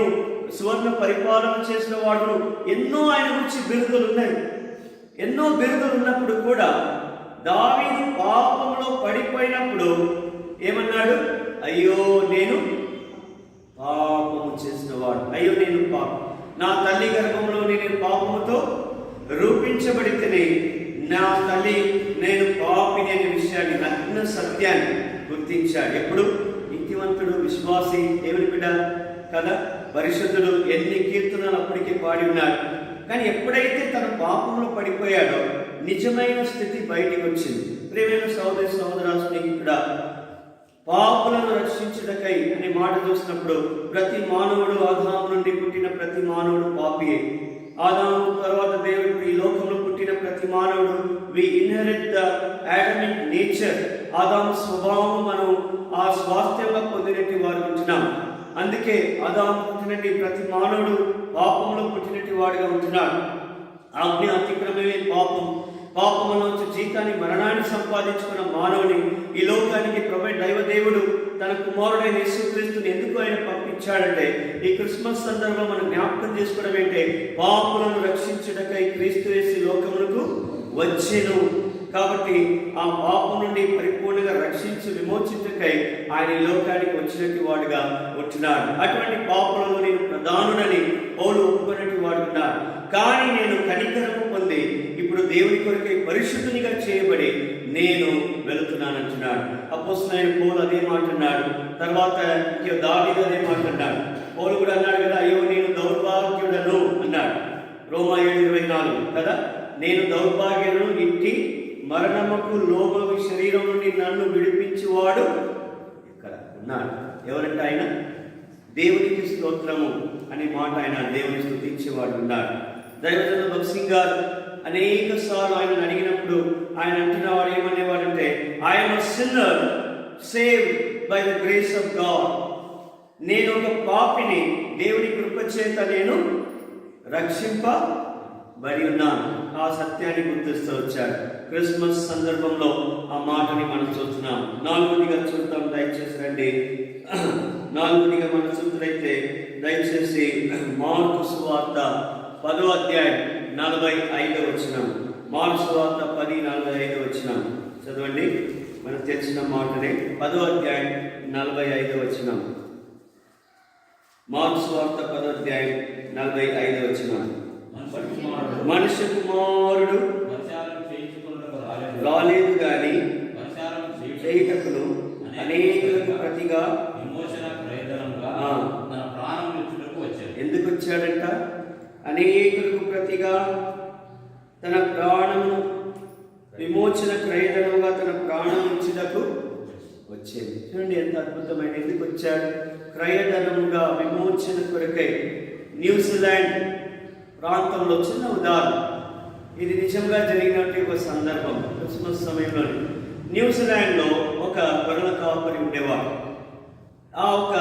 సువర్ణ పరిపాలన చేసిన వాడును. ఎన్నో ఆయన గురించి బిరుదులు ఉన్నాయి. ఎన్నో బిరుదులు ఉన్నప్పుడు కూడా దావీదు పాపంలో పడిపోయినప్పుడు ఏమన్నాడు? అయ్యో నేను పాపము చేసిన వాడు, అయ్యో నేను నా తల్లి గర్భంలో నేను పాపముతో రూపించబడితేనే, నా తల్లి నేను పాపిని అనే విషయాన్ని, నగ్న సత్యాన్ని గుర్తించాడు. ఎప్పుడు? నీతివంతుడు, విశ్వాసి, దేవుని బిడ్డ కదా, పరిశుద్ధుడు. ఎన్ని కీర్తనలు అప్పటికే పాడి ఉన్నాడు. కానీ ఎప్పుడైతే తన పాపంలో పడిపోయాడో నిజమైన స్థితి బయటికి వచ్చింది. ప్రియమైన సహోదరి సహోదరా, స్నేహితుడా, పాపులను రక్షించుటకై అనే మాట చూసినప్పుడు ప్రతి మానవుడు, ఆదాము నుండి పుట్టిన ప్రతి మానవుడు పాపియే. ఆదాము తర్వాత దేవుడు ఈ లోకంలో పుట్టిన ప్రతి మానవుడు, వి ఇన్హెరిట్ ద అడమిక్ నేచర్. ఆదాము స్వభావం మనం ఆ స్వాస్థ్యంగా పొందినట్టు వారు ఉంటున్నాం. అందుకే ఆదాము పుట్టినట్టు ప్రతి మానవుడు పాపంలో పుట్టినట్టు వాడిగా ఉంటున్నాడు. ఆజ్ఞ అతిక్రమమే పాపం. పాపములోంచి జీతాన్ని, మరణాన్ని సంపాదించుకున్న మానవుని ఈ లోకానికి ప్రభు దైవదేవుడు తన కుమారుడైన యేసుక్రీస్తుని ఎందుకు ఆయన పంపించాడంటే, ఈ క్రిస్మస్ సందర్భంలో మనం జ్ఞాపకం చేసుకోవడం ఏంటంటే, పాపులను రక్షించుటకై క్రీస్తు యేసు లోకమునకు వచ్చెను. కాబట్టి ఆ పాపం నుండి పరిపూర్ణంగా రక్షించి విమోచించుటకై ఆయన ఈ లోకానికి వచ్చినట్టు వాడుగా ఉంటున్నాడు. అటువంటి పాపంలో నేను ప్రధానుడని పౌలు ఒప్పుకున్నట్టు వాడుకున్నాడు. కానీ నేను కనికరము పొంది ఇప్పుడు దేవుని కొరకై పరిశుద్ధునిగా చేయబడి నేను వెళుతున్నానంటున్నాడు. అపోస్తలుడైన పౌలు అదే మాట్లాడు. తర్వాత దావీదు అదే మాట్లాడు. పౌలు కూడా అన్నాడు కదా, అయ్యో నేను దౌర్భాగ్యుడను అన్నాడు. రోమా 7:24 కదా, నేను దౌర్భాగ్యులను, ఇట్టి మరణముకు లోబగు శరీరం నుండి నన్ను విడిపించువాడు ఇక్కడ ఉన్నాడు. ఎవరంటే ఆయన దేవునికి స్తోత్రము అనే మాట, ఆయన దేవుని స్తుతించేవాడు ఉన్నాడు. దైవజనుడు భగత్ సింగ్ గారు అనేక సార్లు ఆయన అడిగినప్పుడు ఆయన అంటున్నవాడు ఏమనేవాడంటే, I'm a sinner saved by the grace of God. నేను ఒక పాపిని, దేవుని కృప చేత నేను రక్షింపబడి ఉన్నాను. ఆ సత్యాన్ని గుర్తిస్తూ వచ్చాడు. క్రిస్మస్ సందర్భంలో ఆ మాటని మనం చూస్తున్నాం. 4వదిగా చూద్దాం, దయచేసి రండి. 4వదిగా మనం చూసినట్లయితే దయచేసి మార్కు సువార్త 10వ అధ్యాయం 45వ వచనం. మార్కు సువార్త 10:45 వచనం చదవండి. మనకు తెలిసిన మాటనే 10వ అధ్యాయం 45వ వచనం. మార్కు సువార్త 10వ అధ్యాయం 45వ వచనం. మనుష్య కుమారుడు రాలేదు గాని చేయుటకును అనేకులకు ప్రతిగా ఎందుకు వచ్చాడంట? అనేకులకు ప్రతిగా తన ప్రాణము విమోచన క్రయధనముగా తన ప్రాణం ఇచ్చుటకు వచ్చేది. చూడండి ఎంత అద్భుతమైన. ఎందుకు వచ్చాడు? క్రయధనముగా, విమోచన కొరకై. న్యూజిలాండ్ ప్రాంతంలో చిన్న ఉదాహరణ, ఇది నిజంగా జరిగినట్టు ఒక సందర్భం. క్రిస్మస్ సమయంలో న్యూజిలాండ్లో ఒక గొర్రెల కాపరి ఉండేవాడు. ఆ ఒక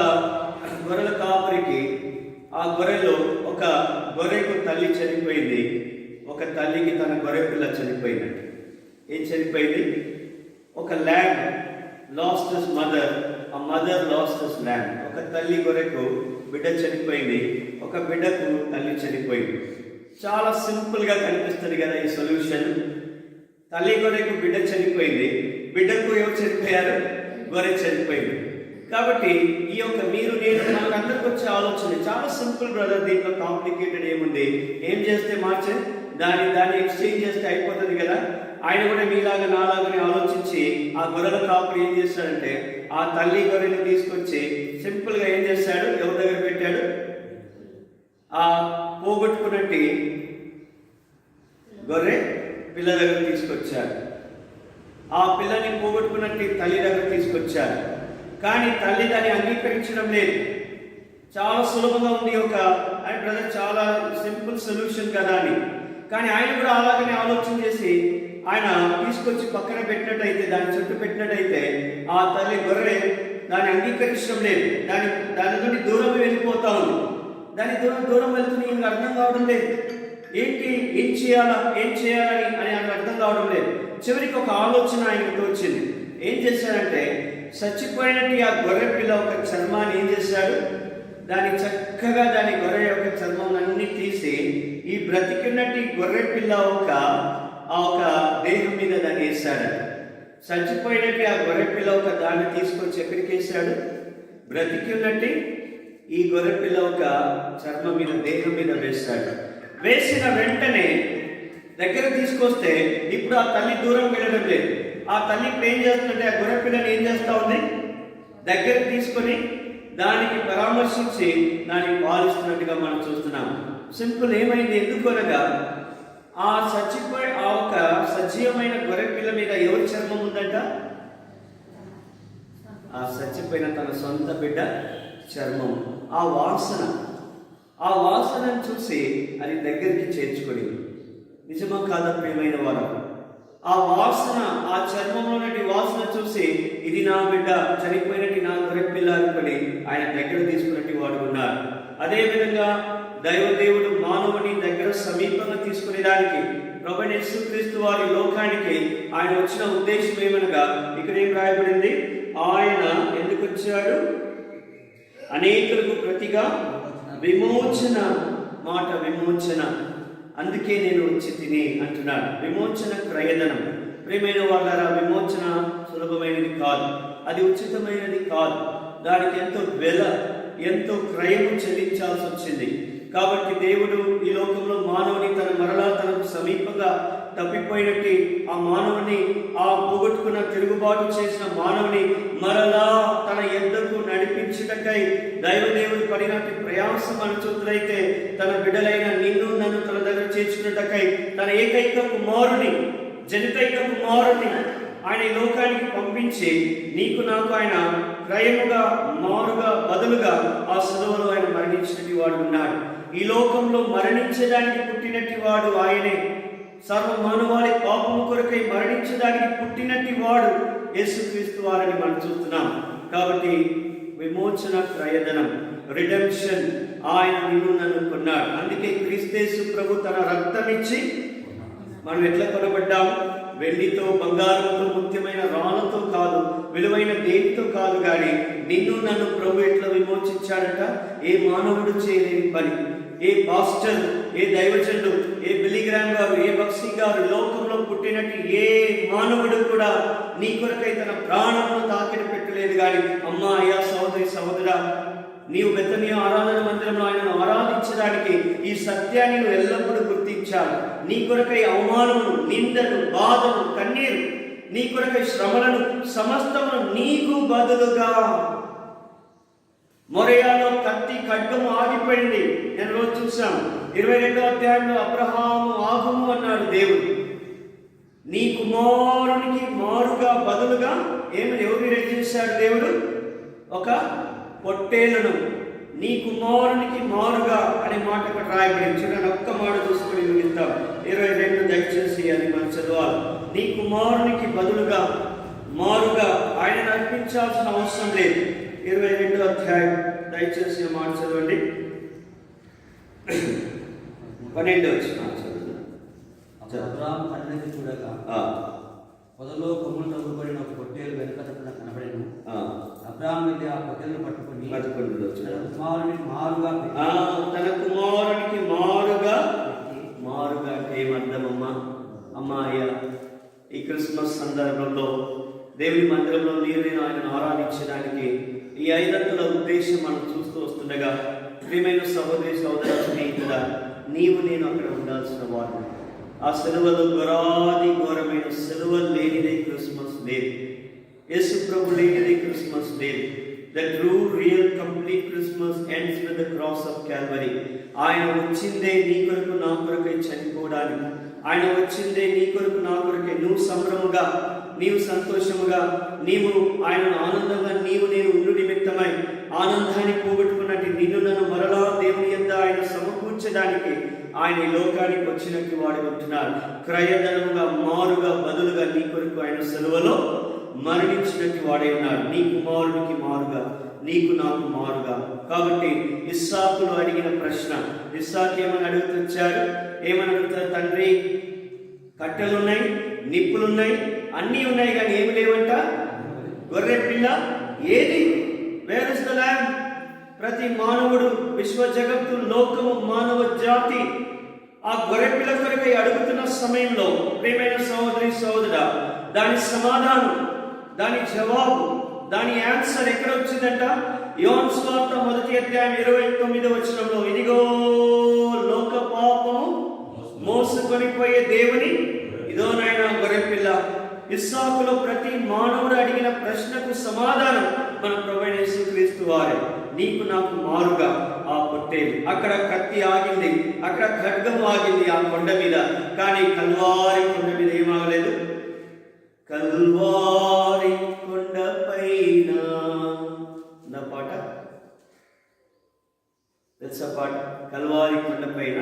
గొర్రెల కాపరికి ఆ గొర్రెలో ఒక గొర్రెకు తల్లి చనిపోయింది. ఒక తల్లికి తన గొర్రె పిల్ల చనిపోయిందండి. ఏం చనిపోయింది? ఒక ల్యాండ్ లాస్ట్ హిస్ మదర్, ఆ మదర్ లాస్ట్ హిస్ ల్యాండ్. ఒక తల్లి గొర్రెకు బిడ్డ చనిపోయింది, ఒక బిడ్డకు తల్లి చనిపోయింది. చాలా సింపుల్గా కనిపిస్తుంది కదా ఈ సొల్యూషన్. తల్లి గొర్రెకు బిడ్డ చనిపోయింది, బిడ్డకు ఎవరు చనిపోయారు? గొర్రె చనిపోయింది. కాబట్టి ఈ యొక్క మీరు నేను మనకు అందరికి వచ్చే ఆలోచన చాలా సింపుల్ బ్రదర్. దీంట్లో కాంప్లికేటెడ్ ఏముంది? ఏం చేస్తే మార్చే దాన్ని ఎక్స్చేంజ్ చేస్తే అయిపోతుంది కదా. ఆయన కూడా మీలాగా నాలాగానే ఆలోచించి ఆ గొర్రెల కాపుడు ఏం చేస్తాడంటే ఆ తల్లి గొర్రెలు తీసుకొచ్చి సింపుల్గా ఏం చేస్తాడు? ఎవరి దగ్గర పెట్టాడు? ఆ పోగొట్టుకున్నట్టు గొర్రె పిల్ల దగ్గర తీసుకొచ్చాడు. ఆ పిల్లని పోగొట్టుకున్నట్టు తల్లి దగ్గర తీసుకొచ్చారు. కానీ తల్లి దాన్ని అంగీకరించడం లేదు. చాలా సులభంగా ఉంది ఒక బ్రదర్, చాలా సింపుల్ సొల్యూషన్ కదా అని. కానీ ఆయన కూడా అలాగనే ఆలోచన చేసి ఆయన తీసుకొచ్చి పక్కన పెట్టినట్టయితే, దాని చుట్టూ పెట్టినట్టయితే ఆ తల్లి గొర్రె దాన్ని అంగీకరించడం లేదు. దాని నుండి దూరం వెళ్ళిపోతా ఉంది. దాని దూరం వెళ్తుంది. ఈయనకు అర్థం కావడం లేదు. ఏం చేయాలని అని ఆయనకు అర్థం కావడం లేదు. చివరికి ఒక ఆలోచన ఆయనకు వచ్చింది. ఏం చేశాడంటే చచ్చిపోయినట్టు ఆ గొర్రె పిల్ల ఒక చర్మాన్ని ఏం చేశాడు? దాన్ని చక్కగా దాని గొర్రె యొక్క చర్మం అన్ని తీసి ఈ బ్రతికినట్టు గొర్రె పిల్ల ఆ ఒక దేహం మీద దాన్ని వేశాడు. చచ్చిపోయినట్టు ఆ గొర్రె పిల్ల ఒక దాన్ని తీసుకొచ్చి ఎక్కడికి వేశాడు? బ్రతికినట్టు ఈ గొర్రె పిల్ల ఒక చర్మం మీద దేహం మీద వేశాడు. వేసిన వెంటనే దగ్గర తీసుకొస్తే ఇప్పుడు ఆ తల్లి దూరం వెళ్ళడం లేదు. ఆ తల్లి ఇప్పుడు ఏం చేస్తుందంటే ఆ గొర్రె పిల్లని ఏం చేస్తా ఉంది? దగ్గర తీసుకొని దానికి పరామర్శించి దానికి పాలిస్తున్నట్టుగా మనం చూస్తున్నాం. సింపుల్. ఏమైంది? ఎందుకనగా ఆ ఒక సజీవమైన గొర్రె పిల్ల మీద ఎవరి చర్మం ఉందంట? ఆ చచ్చిపోయిన తన సొంత బిడ్డ చర్మం. ఆ వాసనను చూసి అది దగ్గరికి చేర్చుకొని, నిజమా కాదా ప్రియమైన వారు? ఆ వాసన, ఆ చర్మంలోని వాసన చూసి ఇది నా బిడ్డ, చనిపోయినట్టు నా గొర్రె పిల్ల అనుకొని ఆయన దగ్గర తీసుకున్నట్టు వాడు ఉన్నారు. అదేవిధంగా దైవదేవుడు మానవుని దగ్గర సమీపంగా తీసుకునేదానికి ప్రభువైన యేసుక్రీస్తు వారి లోకానికి ఆయన వచ్చిన ఉద్దేశం ఏమనగా ఇక్కడ ఏం రాయబడింది? ఆయన ఎందుకు వచ్చాడు? అనేకులకు ప్రతిగా విమోచన. విమోచన. అందుకే నేను వచ్చి తిని అంటున్నాడు. విమోచన క్రయధనం. ప్రియమైన వాళ్ళారా, విమోచన సులభమైనది కాదు, అది ఉచితమైనది కాదు. దానికి ఎంతో క్రయము చెల్లించాల్సి వచ్చింది. కాబట్టి దేవుడు ఈ లోకంలో మానవుని మరలా తనకు సమీపంగా తప్పిపోయినట్టు ఆ మానవుని, ఆ పోగొట్టుకున్న తిరుగుబాటు చేసిన మానవుని మరలా తన యొద్దకు నడిపించుటకై దైవదేవుడు పడినట్టు ప్రయాసం అనుచున్నట్లయితే తన బిడ్డలైన నిన్ను నన్ను తన దగ్గర చేర్చుకున్నటకై తన జనితైక కుమారుని ఆయన ఈ లోకానికి పంపించి నీకు నాకు ఆయన క్రయముగా బదులుగా ఆ సిలువలో ఆయన మరణించినట్టు వాడు ఉన్నాడు. ఈ లోకంలో మరణించడానికి పుట్టినట్టు వాడు ఆయనే. సర్వ మానవాళి పాపము కొరకై మరణించడానికి పుట్టినట్టు వాడు యేసుక్రీస్తు వారిని మనం చూస్తున్నాం. కాబట్టి విమోచన క్రయధనం, రిడెంప్షన్, ఆయన నిన్ను నన్ను కొన్నాడు. అందుకే క్రీస్తు ప్రభు తన రక్తం ఇచ్చి మనం ఎట్లా కొనబడ్డాము? వెండితో, బంగారంతో, ముఖ్యమైన రాళ్ళతో కాదు, విలువైన దేనితో కాదు, కానీ నిన్ను నన్ను ప్రభు ఎట్లా విమోచించాడట? ఏ మానవుడు చేయలేని పని. ఏ పాస్టర్, ఏ దైవజనుడు, ఏ బిలిగ్రామ్ గారు, ఏ బక్సీ గారు లోకంలో పుట్టినట్టు ఏ మానవుడు కూడా నీ కొరకై తన ప్రాణమును తాకిడి పెట్టలేదు. కానీ అమ్మా, అయ్యా, సహోదరా, నీవు బెతనియా ఆరాధన మందిరంలో ఆయనను ఆరాధించడానికి ఈ సత్యాన్ని నువ్వు ఎల్లప్పుడూ గుర్తించాలి. నీ కొరకై అవమానమును, నిందను, బాధను, కన్నీరు, నీ కొరకై శ్రమలను సమస్తమును నీకు బదులుగా. మొరయాలో కత్తి ఖడ్గము ఆగిపోయింది. నేను రోజు చూసాం 22వ అధ్యాయంలో అబ్రహాము ఆగుము అన్నాడు దేవుడు. నీ కుమారునికి మారుగా బదులుగా ఎవరిని రచించాడు దేవుడు? ఒక పొట్టేలను. నీ కుమారునికి మారుగా అనే మాట ఇక్కడ రాయబడింది. ఒక్క మాట చూసుకొని ముగిస్తాం. 22 దయచేసి అది మనం చదవాలి. నీ కుమారునికి బదులుగా మారుగా ఆయన అర్పించాల్సిన అవసరం లేదు. 22 అధ్యాయం దయచేసి మాట చదవండి. 12 వచ్చిన అబ్రాహాము కన్నులెత్తి చూడగా పొదలో కొమ్ములు తగులుబడిన ఒక పొట్టేలు వెనుక కనబడెను. అబ్రాహాము వెళ్ళి ఆ పొట్టేలును పట్టుకుని తన కుమారునికి మారుగా అంటే ఏమర్థమమ్మా? అమ్మాయ ఈ క్రిస్మస్ సందర్భంలో దేవుని మందిరంలో నేను ఆయనను ఆరాధించడానికి ఈ 5 ఉద్దేశం మనం చూస్తూ వస్తుండగా, ప్రియమైన సహోదరి సహోదర స్నేహితుడా, నీవు నేను అక్కడ ఉండాల్సిన వాడు. ఆ సెలవులో ఘోరమైన సెలవు లేనిదే క్రిస్మస్ లేదు. యేసు ప్రభు లేనిదే క్రిస్మస్ లేదు. The true, real, complete Christmas ends with the cross of Calvary. ఆయన వచ్చిందే నీ కొరకు నా కొరకై చనిపోవడానికి. ఆయన వచ్చిందే నీ కొరకు నా కొరకై నువ్వు సంభ్రముగా, నీవు సంతోషముగా, నీవు ఆయనను ఆనందంగా నీవు నేను ఉండు నిమిత్తమై ఆనందాన్ని పోగొట్టుకున్నట్టు నిన్ను నన్ను మరలా దేవుని యందు ఆయన సమకూర్చడానికి ఆయన ఈ లోకానికి వచ్చినట్టు వాడు ఉంటున్నాడు. క్రయధనముగా మారుగా బదులుగా నీ కొరకు ఆయన సెలవులో మరణించినట్టు వాడే ఉన్నాడు. నీ కుమారుడికి మారుగా, నీకు నాకు మారుగా. కాబట్టి ఇస్సాకును అడిగిన ప్రశ్న, ఇస్సాకు ఏమని అడుగుతొచ్చాడు? ఏమని అడుగుతారు? తండ్రి, కట్టెలున్నాయి, నిప్పులున్నాయి, అన్నీ ఉన్నాయి, కానీ ఏమి లేవంట. గొర్రె పిల్ల ఏది? Where is the lamb? ప్రతి మానవుడు, విశ్వ జగత్తు, లోకము, మానవ జాతి ఆ గొర్రె పిల్ల కొరకై అడుగుతున్న సమయంలో ప్రియమైన సహోదరి సహోదరా, దాని సమాధానం, దాని జవాబు, దాని ఆన్సర్ ఎక్కడ వచ్చిందంట? యోహాను సువార్త 1వ అధ్యాయం 29వ వచనంలో, ఇదిగో లోక పాపము మోసుకొని పోయే దేవుని ఇదో నాయన గొర్రెపిల్ల. ఇస్సాకులో ప్రతి మానవుడు అడిగిన ప్రశ్నకు సమాధానం మన ప్రభువైన యేసుక్రీస్తు వారే. నీకు నాకు మారుగా ఆ పొట్టేలు. అక్కడ కత్తి ఆగింది, అక్కడ ఖడ్గం ఆగింది ఆ కొండ మీద, కానీ కల్వారి కొండ మీద ఏమాగలేదు. కల్వారి కొండ పైన నా పాట తెలుసా? పాట కల్వారి కొండ పైన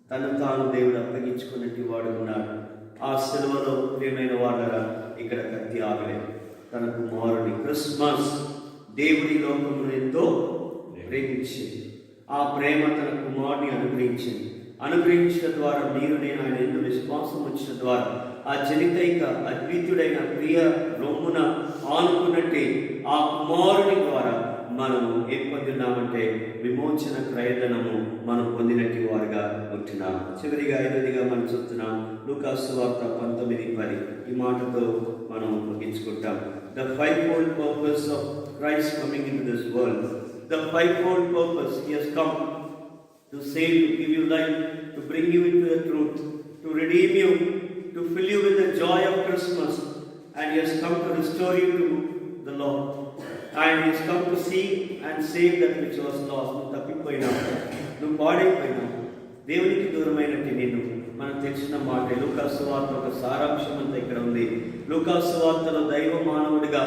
తను తాను దేవుడు అప్పగించుకున్నట్టు వాడు ఉన్నాడు. ఆ సెలవులో ప్రియమైన వాళ్ళరా, ఇక్కడ కత్తి ఆగలేదు. తన కుమారుని క్రిస్మస్ దేవుడి లోకమును ఎంతో ప్రేమించింది. ఆ ప్రేమ తన కుమారుని అనుగ్రహించిన ద్వారా నేను ఆయన ఎందు విశ్వాసం వచ్చిన ద్వారా ఆ జనితైక అద్వితుడైన ప్రియ రొమ్మున ఆనుకున్నట్టే ఆ కుమారుని ద్వారా మనము ఏం పొందినామంటే విమోచన క్రయధనము మనం పొందినట్టు వారుగా ఉంటున్నాం. చివరిగా 5వదిగా మనం చూస్తున్నాం లూకాసు సువార్త 19:10. ఈ మాటతో మనం ముగించుకుంటాం. The fivefold purpose of Christ coming into this world. The fivefold purpose. He has come to save, to give you life, to bring you into the truth, to redeem you, to fill you with the joy of Christmas. And He has come to restore you to the Lord. And He has come to seek and save that which was lost. నువ్వు తప్పిపోయినావు, నువ్వు పాడైపోయినావు, దేవునికి దూరమైనట్టు నేను మనకు తెలిసిన మాట. లూకాసు వార్త ఒక సారాంశం అంతా ఇక్కడ ఉంది. లూకాసు వార్తలో దైవ మానవుడిగా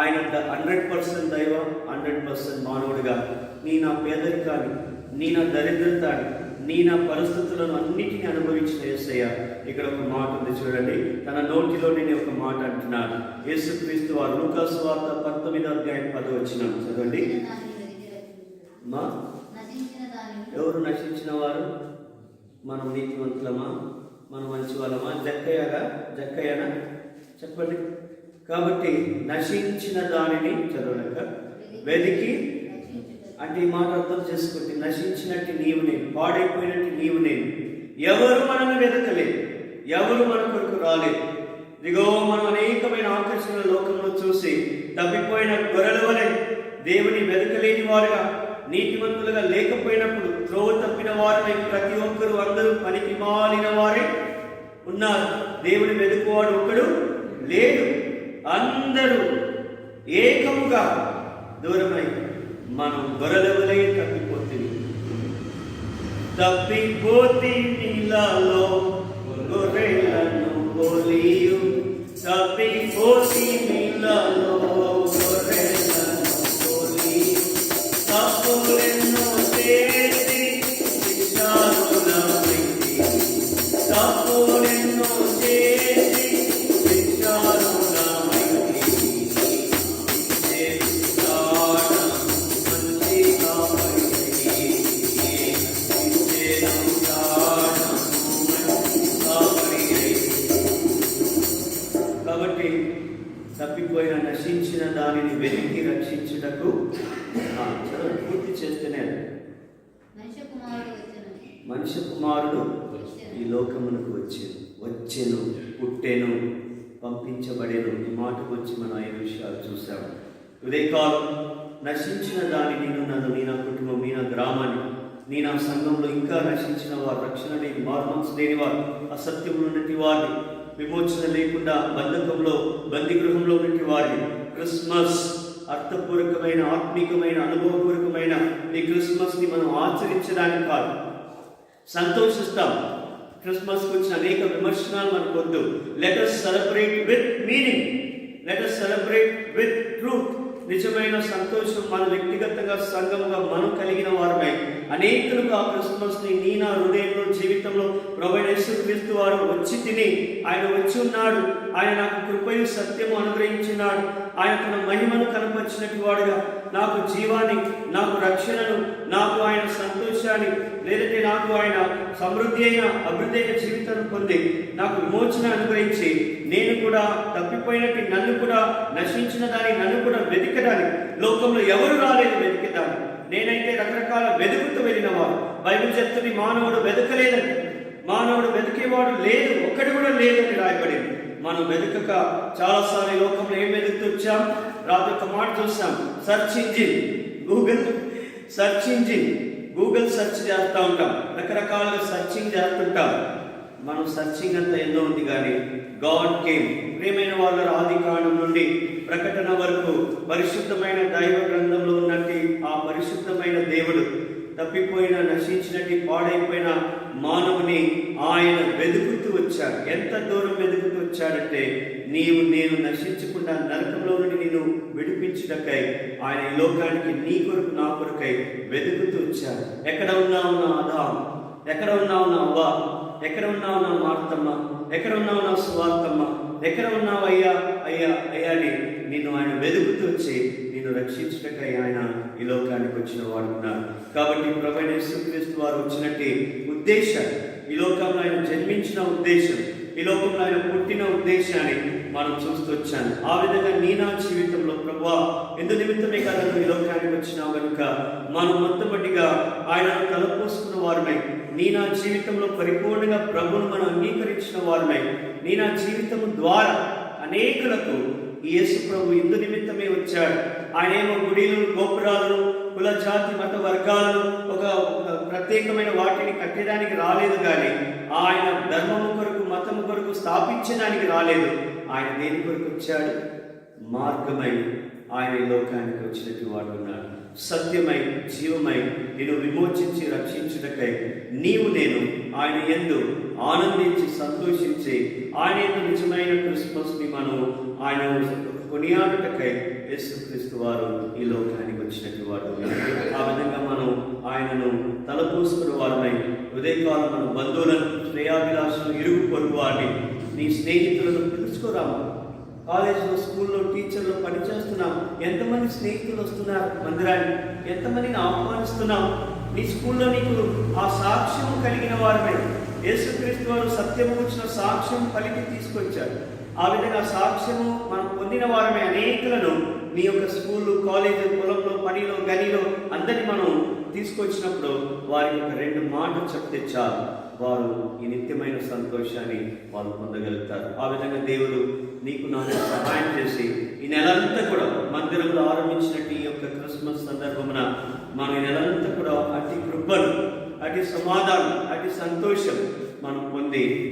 ఆయన 100% దైవ, 100% మానవుడిగా నీ నా పేదరికాన్ని, నీ నా దరిద్రతాన్ని, నీ నా పరిస్థితులను అన్నిటినీ అనుభవించిన యేసయ్య ఇక్కడ ఒక మాట ఉంది చూడండి. తన నోటిలో నేను ఒక మాట అంటున్నాను. యేసుక్రీస్తు వారు లూకాసు వార్త 19వ అధ్యాయం 10వ వచనం చదవండి. ఎవరు నశించిన వారు? మనం నీతివంతులమా? మనం మంచి వాళ్ళమా? జక్కయ్యనా చెప్పండి. కాబట్టి నశించిన దానిని చదవలేక వెతికి అంటే ఈ మాట అర్థం చేసుకుంటే నశించినట్టు నీవు నేను, పాడైపోయినట్టు నీవు నేను. ఎవరు మనల్ని వెతకలేదు, ఎవరు మన కొరకు రాలేదు. ఇదిగో మనం అనేకమైన ఆకర్షణ లోకంలో చూసి తప్పిపోయిన గొర్రెల వలె దేవుని వెతకలేని వారుగా, నీతిమంతులుగా లేకపోయినప్పుడు త్రోవ తప్పిన వారిని ప్రతి ఒక్కరు అందరూ పనికి మాలిన వారే ఉన్నారు. దేవుని వెతుకువాడు ఒక్కడు లేడు. అందరూ ఏకముగా దూరమై మనం గొర్రెలవలే తప్పిపోతే నీళ్ళలో గొర్రెలను పోలియు, తప్పిపోతే నీళ్ళలో గొర్రెలను పోలియు, తప్పులెన్నో చేసి శిక్షారుల వ్యక్తి తప్పిపోయిన నశించిన దానిని వెతికి రక్షించుటకు చదవండి, పూర్తి చేస్తేనే మనిషి కుమారుడు ఈ లోకమునకు వచ్చెను, పుట్టెను, పంపించబడేను. ఈ మాటకు వచ్చి మనం 5 విషయాలు చూసాము. ఉదయకాలం నశించిన దాని నన్ను, నీ నా కుటుంబం, నీ నా గ్రామాన్ని, నీ నా సంఘంలో ఇంకా నశించిన వారు, రక్షణ లేని మార్మన్స్ లేని వారు, అసత్యంలో ఉన్నటి వారిని, విమోచన లేకుండా బంధకంలో బందీగృహంలో ఉన్నటి వారిని క్రిస్మస్ అర్థపూర్వకమైన ఆత్మీకమైన అనుభవపూర్వకమైన ఈ క్రిస్మస్ని మనం ఆచరించడానికి కాదు, సంతోషిస్తాం. క్రిస్మస్ గురించి అనేక విమర్శనాలు మనకు వద్దు. Let us celebrate with meaning, let us celebrate with truth. నిజమైన సంతోషం మన వ్యక్తిగతంగా సంఘముగా మనం కలిగిన వారమై అనేకులకు ఆ క్రిస్మస్ని నీ నా హృదయంలో జీవితంలో ప్రభువైన యేసుక్రీస్తు వారు వచ్చి తిని, ఆయన వచ్చి ఉన్నాడు, ఆయన నాకు కృపయు సత్యము అనుగ్రహించున్నాడు, ఆయన తన మహిమను కనపరిచినట్టు వాడుగా నాకు జీవాన్ని, నాకు రక్షణను, నాకు ఆయన సంతోషాన్ని, లేదంటే నాకు ఆయన సమృద్ధి అయిన అభివృద్ధి అయిన జీవితాన్ని పొంది నాకు విమోచన అనుగ్రహించి నేను కూడా తప్పిపోయినట్టు నన్ను కూడా నశించిన దాన్ని నన్ను కూడా వెతికడానికి లోకంలో ఎవరు రాలేదు వెతికేదాన్ని. నేనైతే రకరకాల వెతుకుతూ వెళ్ళిన వాడు. బైబిల్ చెప్తుంది మానవుడు వెతకలేదని, మానవుడు వెతికేవాడు లేదు, ఒక్కడు కూడా లేదని రాయబడింది. మనం వెతకక చాలాసార్లు లోకంలో ఏం వెతుకుతూ వచ్చాం? రాత్రి ఒక మాట చూసాం, సర్చ్ ఇంజిన్, గూగుల్ సెర్చ్ చేస్తూ ఉంటాం, రకరకాలుగా సర్చింగ్ చేస్తుంటాం. మనం సర్చింగ్ అంతా ఎన్నో ఉంది, కానీ గాడ్ కేమ్. ప్రియమైన వాళ్ళ ఆది కాండం నుండి ప్రకటన వరకు పరిశుద్ధమైన దైవ గ్రంథంలో ఉన్నట్టు ఆ పరిశుద్ధమైన దేవుడు తప్పిపోయిన నశించినట్టు పాడైపోయిన మానవుని ఆయన వెతుకుతూ వచ్చాడు. ఎంత దూరం వెతుకుతూ వచ్చాడంటే నేను నశించకుండా నరకంలో నుండి నేను విడిపించుటకై ఆయన ఈ లోకానికి నీ కొరకు నా కొరకై వెతుకుతూ వచ్చాడు. ఎక్కడ ఉన్నావు నా ఆదాం, ఎక్కడ ఉన్నావు నా అవ్వ, ఎక్కడ ఉన్నావు నా మార్తమ్మ, ఎక్కడ ఉన్నావు నా సువార్తమ్మ, ఎక్కడ ఉన్నావు అయ్యా అని నిన్ను ఆయన వెతుకుతూ వచ్చి నిన్ను రక్షించుటకై ఆయన ఈ లోకానికి వచ్చిన వాడు ఉన్నాడు. కాబట్టి ప్రభువైన యేసుక్రీస్తు వారు వచ్చినట్టు ఉద్దేశం, ఈ లోకంలో ఆయన జన్మించిన ఉద్దేశం, ఈ లోకంలో ఆయన పుట్టిన ఉద్దేశాన్ని మనం చూస్తూ వచ్చాను. ఆ విధంగా నీ నా జీవితంలో ప్రభువా ఎందు నిమిత్తమే కదా ఈ లోకానికి వచ్చినావు కనుక మనం మొట్టమొదటిగా ఆయనను తలపోసుకున్న వారమై, నీ నా జీవితంలో పరిపూర్ణంగా ప్రభువును మనం అంగీకరించిన వారమై, నీ నా జీవితం ద్వారా అనేకులకు ఈ యేసు ప్రభు ఇందు నిమిత్తమే వచ్చాడు. ఆయన ఏమో గుడిలు, గోపురాలను, కుల, జాతి, మత వర్గాలను ఒక ప్రత్యేకమైన వాటిని కట్టడానికి రాలేదు, కానీ ఆయన ధర్మము కొరకు, మతము కొరకు స్థాపించడానికి రాలేదు. ఆయన దేని కొరకు వచ్చాడు? మార్గమై ఆయన ఈ లోకానికి వచ్చినట్టు వాడు ఉన్నాడు. సత్యమై, జీవమై నేను విమోచించి రక్షించుటకై నీవు నేను ఆయన యందు ఆనందించి సంతోషించి ఆయన యందు నిజమైన క్రిస్మస్ని మనం ఆయన కొనియాడుటకై యేసుక్రీస్తు వారు ఈ లోకానికి వచ్చినట్టు వాడు ఉన్నారు. ఆ విధంగా మనం ఆయనను తలపోసుకున్న వారినై ఉదయకాలం మన బంధువులను, శ్రేయాభిలాషులు, ఇరుగు పొరుగు వారిని, నీ స్నేహితులను పిలుచుకోరాము. కాలేజీలో, స్కూల్లో, టీచర్లు పనిచేస్తున్నాం. ఎంతమంది స్నేహితులు వస్తున్నారు మందిరాన్ని, ఎంతమందిని ఆహ్వానిస్తున్నాం. నీ స్కూల్లో నీకు ఆ సాక్ష్యం కలిగిన వారమై యేసుక్రీస్తు వారు సత్యము గురించిన సాక్ష్యం పలికి తీసుకొచ్చారు. ఆ విధంగా సాక్ష్యము మనం పొందిన వారమే అనేకులను నీ యొక్క స్కూలు, కాలేజీ, పొలంలో, పనిలో, గనిలో అందరినీ మనం తీసుకొచ్చినప్పుడు వారికి ఒక 2 మాటలు చెప్తే చాలు, వారు ఈ నిత్యమైన సంతోషాన్ని వాళ్ళు పొందగలుగుతారు. ఆ విధంగా దేవుడు నీకు నాకు సహాయం చేసి ఈ నెలంతా కూడా మందిరంలో ఆరంభించినట్టు ఈ యొక్క క్రిస్మస్ సందర్భమున మనం ఈ నెలంతా కూడా అతి కృపను, అతి సమాధానం, అతి సంతోషం మనం పొంది